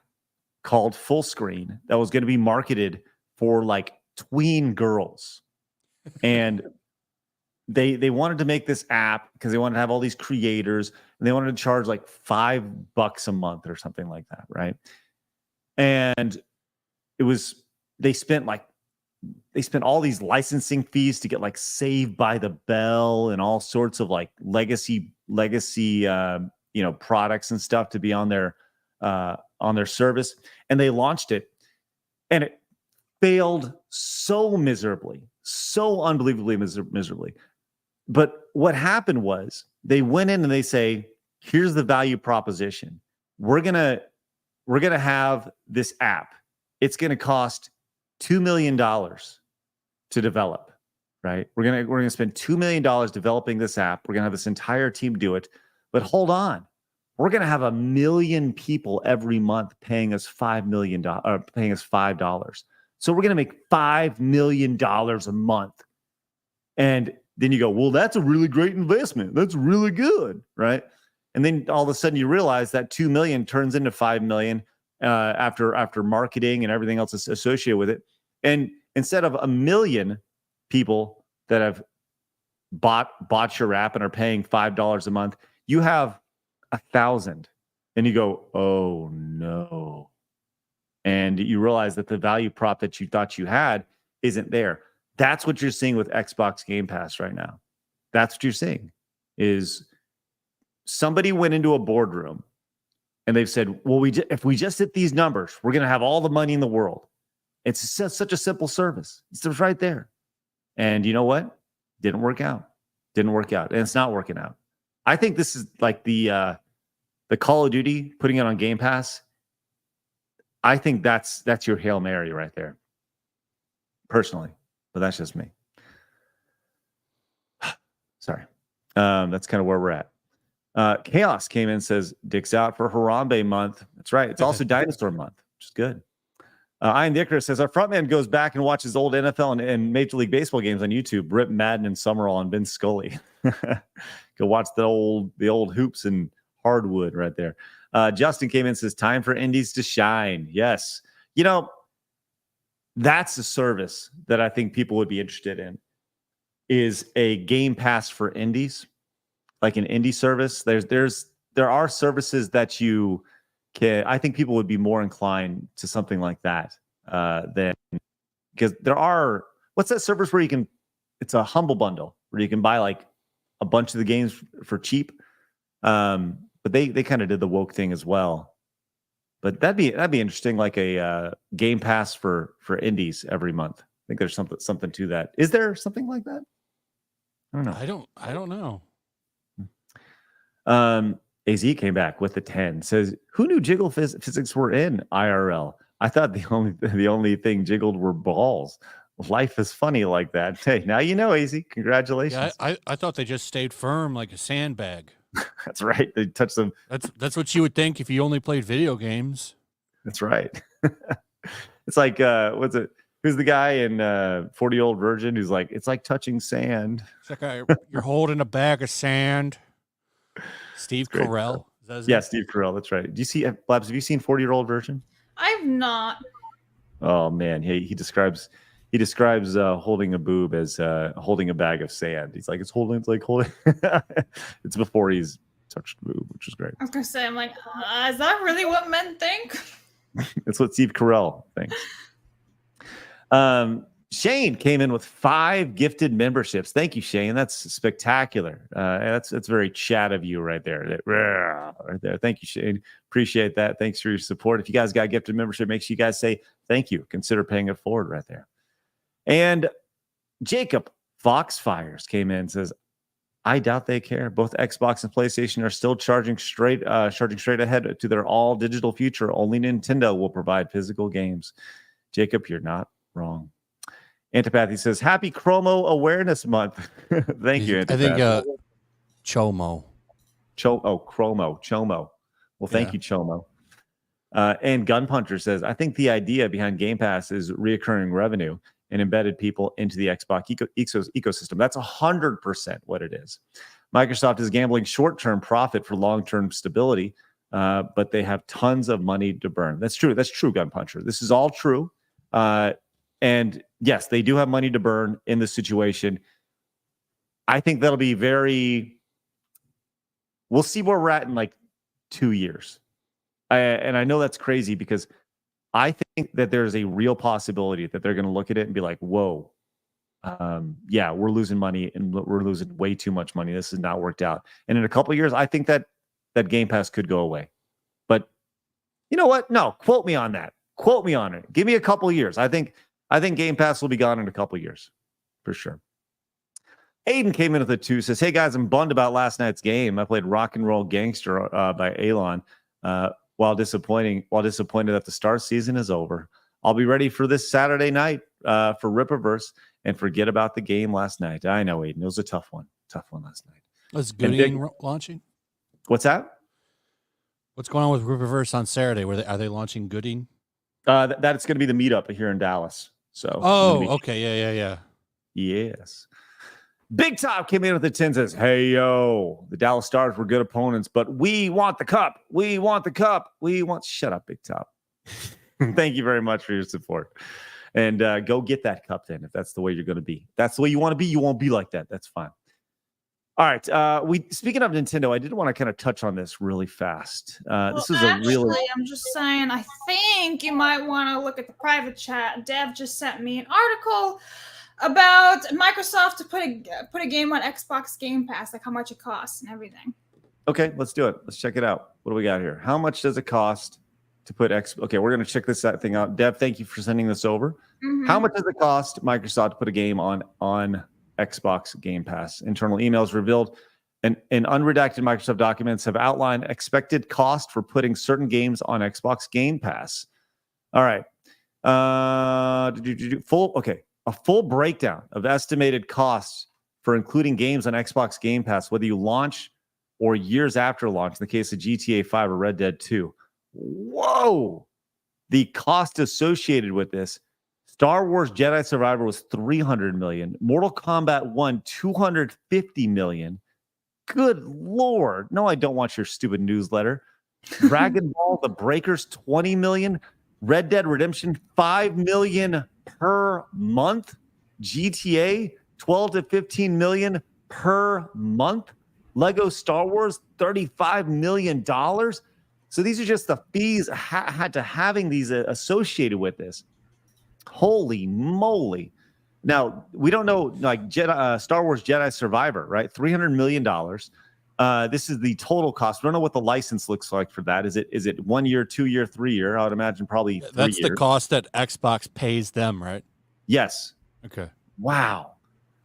called Fullscreen that was going to be marketed for like tween girls. And they wanted to make this app because they wanted to have all these creators, and they wanted to charge like $5 a month or something like that, right? And they spent all these licensing fees to get like Saved by the Bell and all sorts of like legacy products and stuff to be on their service. And they launched it, and it failed so miserably, so unbelievably miserably. But what happened was they went in and they say, here's the value proposition. We're gonna have this app. It's gonna cost $2 million to develop, right? We're gonna spend $2 million developing this app. We're gonna have this entire team do it. But hold on, we're gonna have 1 million people every month paying us paying us $5. So we're gonna make $5 million a month. And then you go, well, that's a really great investment. That's really good, right? And then all of a sudden you realize that 2 million turns into 5 million after marketing and everything else is associated with it. And instead of 1 million people that have bought your app and are paying $5 a month, you have 1,000, and you go, oh no. And you realize that the value prop that you thought you had isn't there. That's what you're seeing with Xbox Game Pass right now. That's what you're seeing is somebody went into a boardroom and they've said, well, if we just hit these numbers, we're going to have all the money in the world. It's such a simple service. It's just right there. And you know what? Didn't work out. And it's not working out. I think this is like the Call of Duty, putting it on Game Pass. I think that's your Hail Mary right there. Personally. But that's just me. Sorry. That's kind of where we're at. Chaos came in and says, Dick's out for Harambe month. That's right. It's also Dinosaur month, which is good. Ian Dicker says, our frontman goes back and watches old NFL and Major League Baseball games on YouTube. Rip Madden and Summerall and Ben Scully. Go watch the old hoops and hardwood right there. Justin came in and says, time for indies to shine. Yes. That's a service that I think people would be interested in, is a Game Pass for indies, like an indie service. There are services that you can. I think people would be more inclined to something like that than, because there are. What's that service where you can? It's a Humble Bundle where you can buy like a bunch of the games for cheap. But they kind of did the woke thing as well. But that'd be interesting, like a Game Pass for indies every month. I think there's something to that. Is there something like that? I don't know. I don't know. AZ came back with the 10. Says, who knew jiggle physics were in IRL? I thought the only thing jiggled were balls. Life is funny like that. Hey, now you know, AZ. Congratulations. Yeah, I thought they just stayed firm like a sandbag. That's right. They touched them. That's what you would think if you only played video games. That's right. It's like what's it? Who's the guy in 40-Year-Old Virgin who's like, it's like touching sand. It's like you're holding a bag of sand. Steve Carell. Is that his Yeah, name? Steve Carell. That's right. Do you see Blabs? Have you seen 40-Year-Old Virgin? I've not. Oh man, he describes holding a boob as holding a bag of sand. He's like, it's like holding. It's before he's touched boob, which is great. I was gonna say, I'm like, is that really what men think? That's what Steve Carell thinks. Shane came in with 5 gifted memberships. Thank you, Shane. That's spectacular. That's very chat of you right there. Right there. Thank you, Shane. Appreciate that. Thanks for your support. If you guys got gifted membership, make sure you guys say thank you. Consider paying it forward right there. And Jacob Foxfires came in and says, I doubt they care. Both Xbox and PlayStation are still charging straight ahead to their all digital future. Only Nintendo will provide physical games. Jacob, you're not wrong. Antipathy says, Happy Chromo Awareness Month. Thank you, Antipathy. I think Chomo. Chomo. Well, thank you, Chomo. And Gun Puncher says, I think the idea behind Game Pass is reoccurring revenue and embedded people into the Xbox ecosystem. That's 100% what it is. Microsoft is gambling short-term profit for long-term stability, but they have tons of money to burn. That's true. That's true, Gun Puncher. This is all true. And yes, they do have money to burn in this situation. I think that'll be we'll see where we're at in like 2 years. And I know that's crazy because I think that there's a real possibility that they're going to look at it and be like, whoa, yeah, we're losing money and we're losing way too much money. This has not worked out. And in a couple of years, I think that Game Pass could go away. But you know what? No, quote me on that. Quote me on it. Give me a couple of years. I think Game Pass will be gone in a couple of years for sure. Aiden came in with a 2, says, hey guys, I'm bummed about last night's game. I played Rock and Roll Gangster by Alon. While disappointed that the Star season is over. I'll be ready for this Saturday night for Rippaverse and forget about the game last night. I know, Aiden. It was a tough one. Tough one last night. Was Gooding launching? What's that? What's going on with Rippaverse on Saturday? Are they launching Gooding? That's going to be the meetup here in Dallas. So. Okay. Yeah. Yes. Big Top came in with the 10, says, hey, yo, the Dallas Stars were good opponents, but we want the cup. We want the cup. Shut up, Big Top. Thank you very much for your support. And go get that cup then, if that's the way you're going to be. If that's the way you want to be. You won't be like that. That's fine. All right. Speaking of Nintendo, I did want to kind of touch on this really fast. This is I'm just saying, I think you might want to look at the private chat. Dev just sent me an article about Microsoft to put a game on Xbox Game Pass, like how much it costs and everything. Okay, let's do it. Let's check it out. What do we got here? How much does it cost to put Okay, we're going to check this thing out. Deb, thank you for sending this over. Mm-hmm. How much does it cost Microsoft to put a game on Xbox Game Pass? Internal emails revealed and unredacted Microsoft documents have outlined expected cost for putting certain games on Xbox Game Pass. All right. A full breakdown of estimated costs for including games on Xbox Game Pass, whether you launch or years after launch, in the case of GTA 5 or Red Dead 2. Whoa! The cost associated with this, Star Wars Jedi Survivor was $300 million. Mortal Kombat 1, $250 million. Good Lord. No, I don't want your stupid newsletter. Dragon Ball The Breakers, $20 million. Red Dead Redemption, $5 million per month. GTA, $12 to $15 million per month. Lego Star Wars, $35 million. So these are just the fees had to having these associated with this. Holy moly. Now, we don't know, like Star Wars Jedi Survivor, right? $300 million. This is the total cost. We don't know what the license looks like for that. Is it 1 year, 2 year, 3 year? I would imagine probably 3 That's years. the cost that Xbox pays them, right? Yes. Okay. Wow.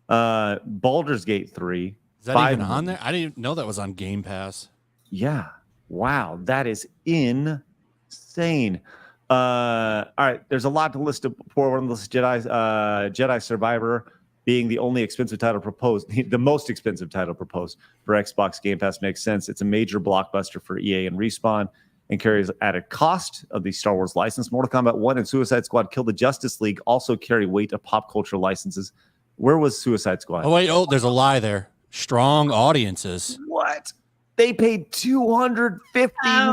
Baldur's Gate 3. Is that even on there? I didn't even know that was on Game Pass. Yeah. Wow. That is insane. All right, there's a lot to list for one of those Jedi Survivor being the only expensive title proposed, the most expensive title proposed for Xbox Game Pass makes sense. It's a major blockbuster for EA and Respawn and carries added cost of the Star Wars license. Mortal Kombat 1 and Suicide Squad Kill the Justice League also carry weight of pop culture licenses. Where was Suicide Squad? Oh, wait. Oh, there's a lie there. Strong audiences. What? They paid $250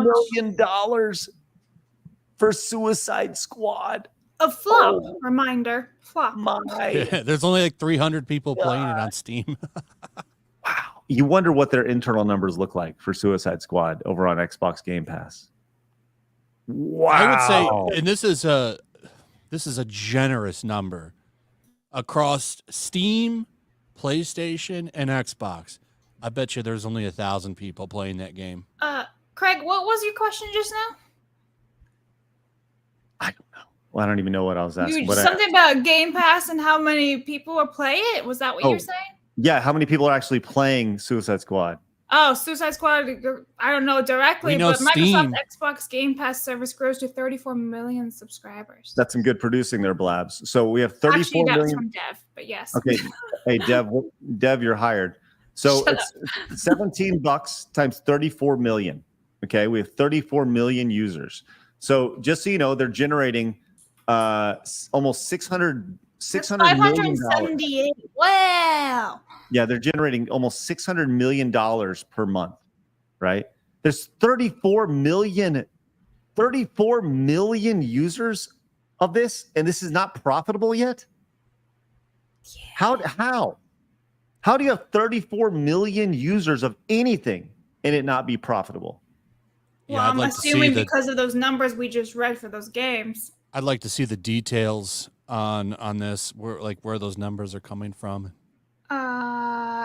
million for Suicide Squad. A flop. Reminder. Flop. There's only like 300 people playing it on Steam. Wow. You wonder what their internal numbers look like for Suicide Squad over on Xbox Game Pass. Wow. I would say, and this is a generous number across Steam, PlayStation, and Xbox. I bet you there's only 1,000 people playing that game. Craig, what was your question just now? I don't know. Well, I don't even know what I was asking. Something about Game Pass and how many people are playing it? Was that what you were saying? Yeah, how many people are actually playing Suicide Squad? Oh, Suicide Squad, I don't know directly, but Steam. Microsoft Xbox Game Pass service grows to 34 million subscribers. That's some good producing there, Blabs. So we have 34 Actually, that was million. from Dev, but yes. Okay. Hey, Dev, you're hired. So it's $17 times 34 million. Okay, we have 34 million users. So just so you know, they're generating almost $600 million. 578. Wow. Yeah, they're generating almost $600 million per month, right? There's 34 million users of this, and this is not profitable yet? Yeah. How do you have 34 million users of anything and it not be profitable? Well, I'm assuming because of those numbers we just read for those games. I'd like to see the details on this, where those numbers are coming from.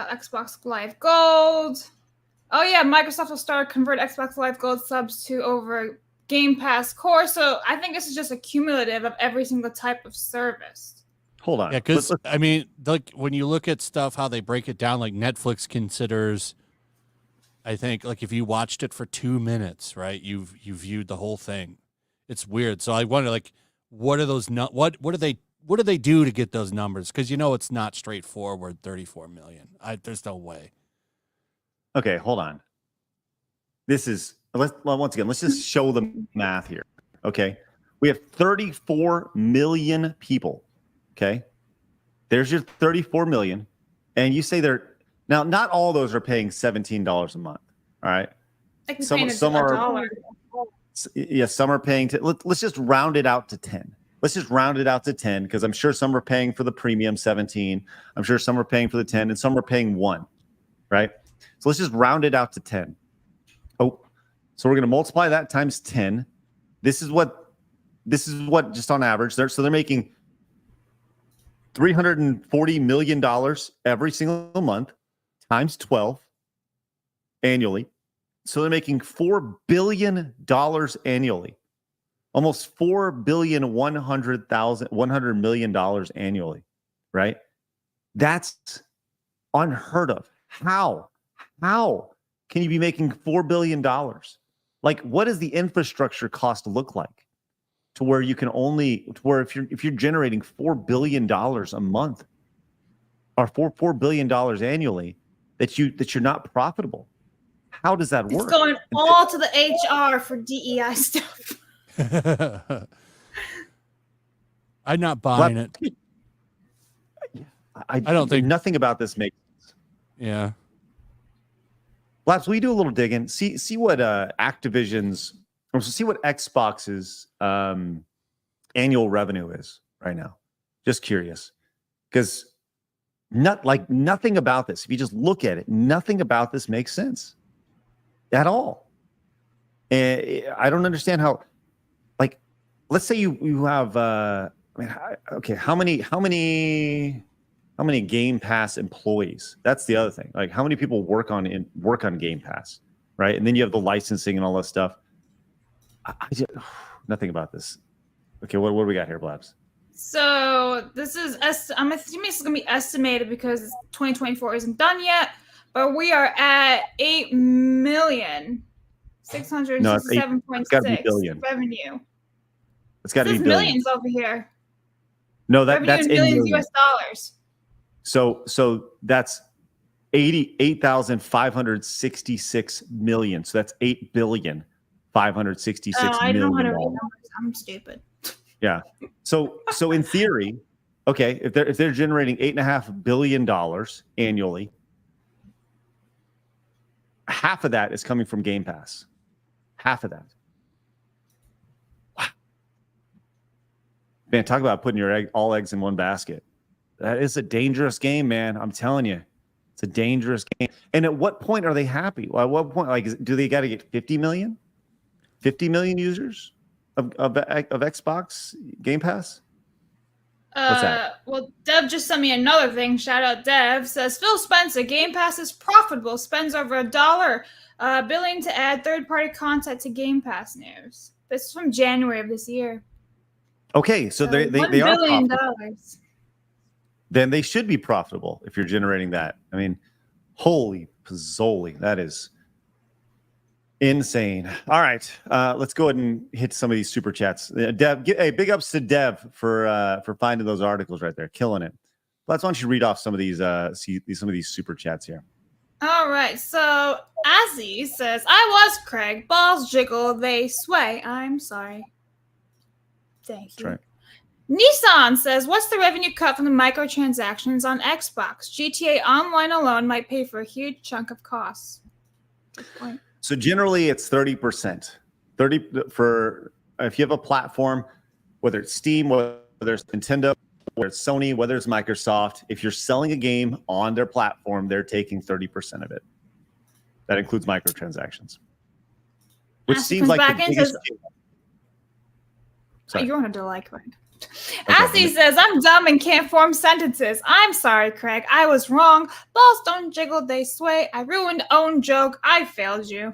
Xbox Live Gold. Oh yeah, Microsoft will start to convert Xbox Live Gold subs to over Game Pass Core. So I think this is just a cumulative of every single type of service. Hold on. Yeah, because I mean, like when you look at stuff, how they break it down, like Netflix considers, I think, like if you watched it for 2 minutes, right, you viewed the whole thing. It's weird. So I wonder, like, what are those? What do they do to get those numbers? Because it's not straightforward. 34 million. There's no way. Okay, hold on. Let's just show the math here. Okay, we have 34 million people. Okay, there's your 34 million, and you say now not all those are paying $17 a month. All right, some are. Yeah, some are paying. Let's just round it out to 10. Let's just round it out to 10 because I'm sure some are paying for the premium 17. I'm sure some are paying for the 10 and some are paying 1, right? So let's just round it out to 10. Oh, so we're going to multiply that times 10. This is what just on average they're making $340 million every single month times 12 annually. So they're making $4 billion annually. Almost $4.1 billion annually, right? That's unheard of. How can you be making $4 billion? Like, what does the infrastructure cost look like to where you can if you're generating $4 billion a month or $4 billion annually that you're not profitable? How does that work? It's going all to the HR for DEI stuff. I'm not buying it. I don't think nothing about this makes sense. Yeah. Labs, will you do a little digging? See what Activision's, or see what Xbox's annual revenue is right now. Just curious, because nothing about this. If you just look at it, nothing about this makes sense at all. And I don't understand how. Like, let's say you have. Okay, how many Game Pass employees? That's the other thing. Like, how many people work on Game Pass, right? And then you have the licensing and all that stuff. I just, nothing about this. Okay, what do we got here, Blabs? So this is I'm assuming this is gonna be estimated because 2024 isn't done yet, but we are at 8,667,667.6 billion revenue. It's got to be This is billions. millions over here. No, Revenue that's in in millions millions. US dollars. So that's 88,566 million. So that's 8,566 Oh, I know how to read million. numbers. I'm stupid. Yeah. So in theory, okay, if they're generating $8.5 billion annually, half of that is coming from Game Pass. Half of that. Wow. Man, talk about putting your all eggs in one basket. That is a dangerous game, man. I'm telling you. It's a dangerous game. And at what point are they happy? Well, at what point, do they got to get 50 million? 50 million users of Xbox Game Pass? What's that? Well, Dev just sent me another thing. Shout out Dev. Says Phil Spencer, Game Pass is profitable. Spends over $1 billion to add third-party content to Game Pass news. This is from January of this year. Okay, so they $1 are billion. profitable. Then they should be profitable if you're generating that. I mean, holy pizzoli, that is insane. All right, let's go ahead and hit some of these super chats. Dev, big ups to Dev for finding those articles right there, killing it. Let's why don't you read off some of these super chats here. All right, so Azzy says, "I was Craig. Balls jiggle, they sway. I'm sorry. Thank you." That's right. Nissan says, "What's the revenue cut from the microtransactions on Xbox? GTA Online alone might pay for a huge chunk of costs." Good point. So generally, it's 30%. 30 for if you have a platform, whether it's Steam, whether it's Nintendo, whether it's Sony, whether it's Microsoft. If you're selling a game on their platform, they're taking 30% of it. That includes microtransactions, which Ashley seems comes like back the in and biggest. says, Sorry. You're on a delay, Craig. Okay, Assy says, "I'm dumb and can't form sentences. I'm sorry, Craig. I was wrong. Balls don't jiggle, they sway. I ruined own joke. I failed you."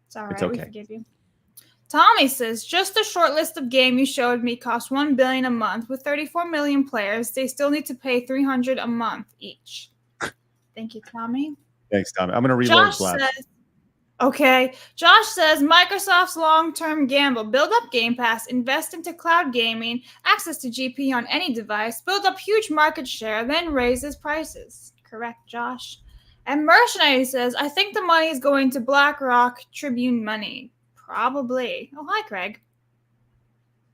It's all right. It's okay. We forgive you. Tommy says, "Just a short list of game you showed me cost $1 billion a month. With 34 million players, they still need to pay $300 a month each." Thank you, Tommy. Thanks, Tommy. I'm going to reload Josh Blast. says, okay. Josh says, "Microsoft's long-term gamble. Build up Game Pass, invest into cloud gaming, access to GP on any device, build up huge market share, then raises prices." Correct, Josh. And Mercenary says, "I think the money is going to BlackRock Tribune money." Probably. Oh, hi, Craig.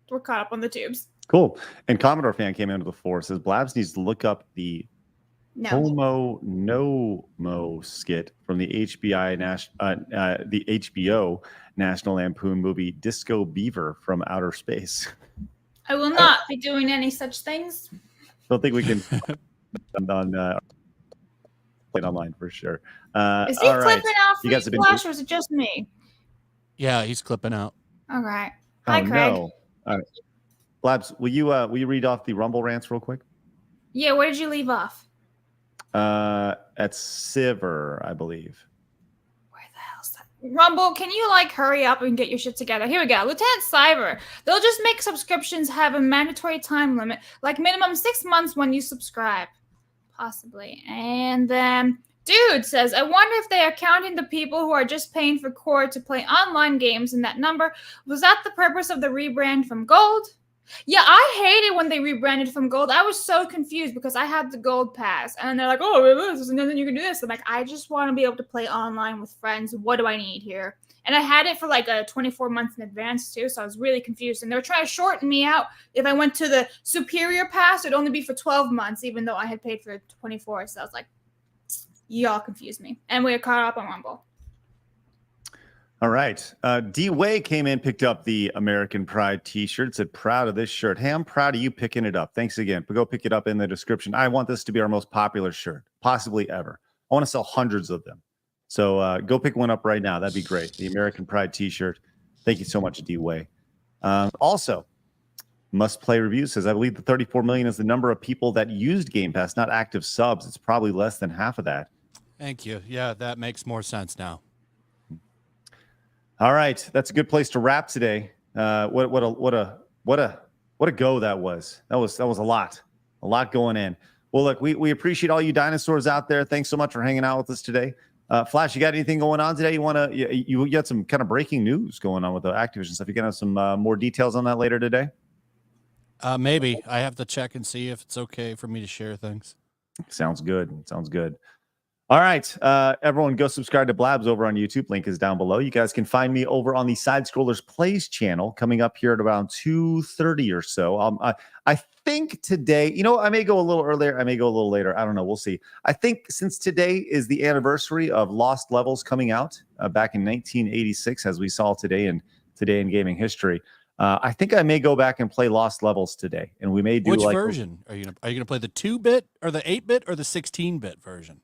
We're caught up on the tubes. Cool. And Commodore fan came into the floor, says Blabs needs to look up the No. Homo No-Mo skit from the HBO National Lampoon movie Disco Beaver from Outer Space. I will not be doing any such things. Don't think we can on play it online for sure. Is he all right. clipping out for You you, guys have been Flash, or is it just me? Yeah, he's clipping out. All right. Hi, Oh, Craig. no. All right. Blabs, will you read off the Rumble rants real quick? Yeah, where did you leave off? At Siver, I believe. Where the hell's that? Rumble, can you hurry up and get your shit together? Here we go. Lieutenant Cyber. They'll just make subscriptions have a mandatory time limit, like minimum 6 months when you subscribe. Possibly. And then Dude says, "I wonder if they are counting the people who are just paying for core to play online games in that number. Was that the purpose of the rebrand from Gold?" Yeah, I hated when they rebranded from Gold. I was so confused because I had the Gold Pass. And they're like, "Oh, and then you can do this." I'm like, I just want to be able to play online with friends. What do I need here? And I had it for 24 months in advance too, so I was really confused. And they were trying to shorten me out. If I went to the Superior Pass, it'd only be for 12 months, even though I had paid for 24. So I was like, y'all confused me. And we are caught up on Rumble. All right. D-Way came in, picked up the American Pride t-shirt, said, "Proud of this shirt." Hey, I'm proud of you picking it up. Thanks again. But go pick it up in the description. I want this to be our most popular shirt, possibly ever. I want to sell hundreds of them. So go pick one up right now. That'd be great. The American Pride t-shirt. Thank you so much, D-Way. Also, Must Play Review says, "I believe the 34 million is the number of people that used Game Pass, not active subs. It's probably less than half of that." Thank you. Yeah, that makes more sense now. All right, that's a good place to wrap today. What a go that was. That was a lot going in. Well, look, we appreciate all you dinosaurs out there. Thanks so much for hanging out with us today. Flash, you got anything going on today? You got some kind of breaking news going on with the Activision stuff. You gonna have some more details on that later today? Maybe. I have to check and see if it's okay for me to share things. Sounds good. Sounds good. All right. Everyone go subscribe to Blabs over on YouTube. Link is down below. You guys can find me over on the Side Scrollers Plays channel coming up here at around 2:30 or so. I think today, I may go a little earlier. I may go a little later. I don't know. We'll see. I think since today is the anniversary of Lost Levels coming out back in 1986, as we saw today in gaming history, I think I may go back and play Lost Levels today. And we may do Which version? Are you gonna play the 2-bit or the 8-bit or the 16-bit version?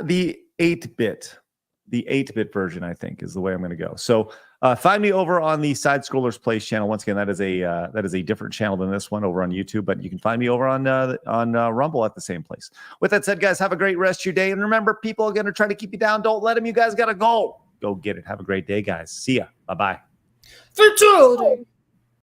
The 8-bit. The 8-bit version, I think, is the way I'm going to go. So find me over on the Side Scrollers Plays channel. Once again, that is a different channel than this one over on YouTube, but you can find me over on Rumble at the same place. With that said, guys, have a great rest of your day. And remember, people are going to try to keep you down. Don't let them. You guys got to go. Go get it. Have a great day, guys. See ya. Bye-bye. Fatality.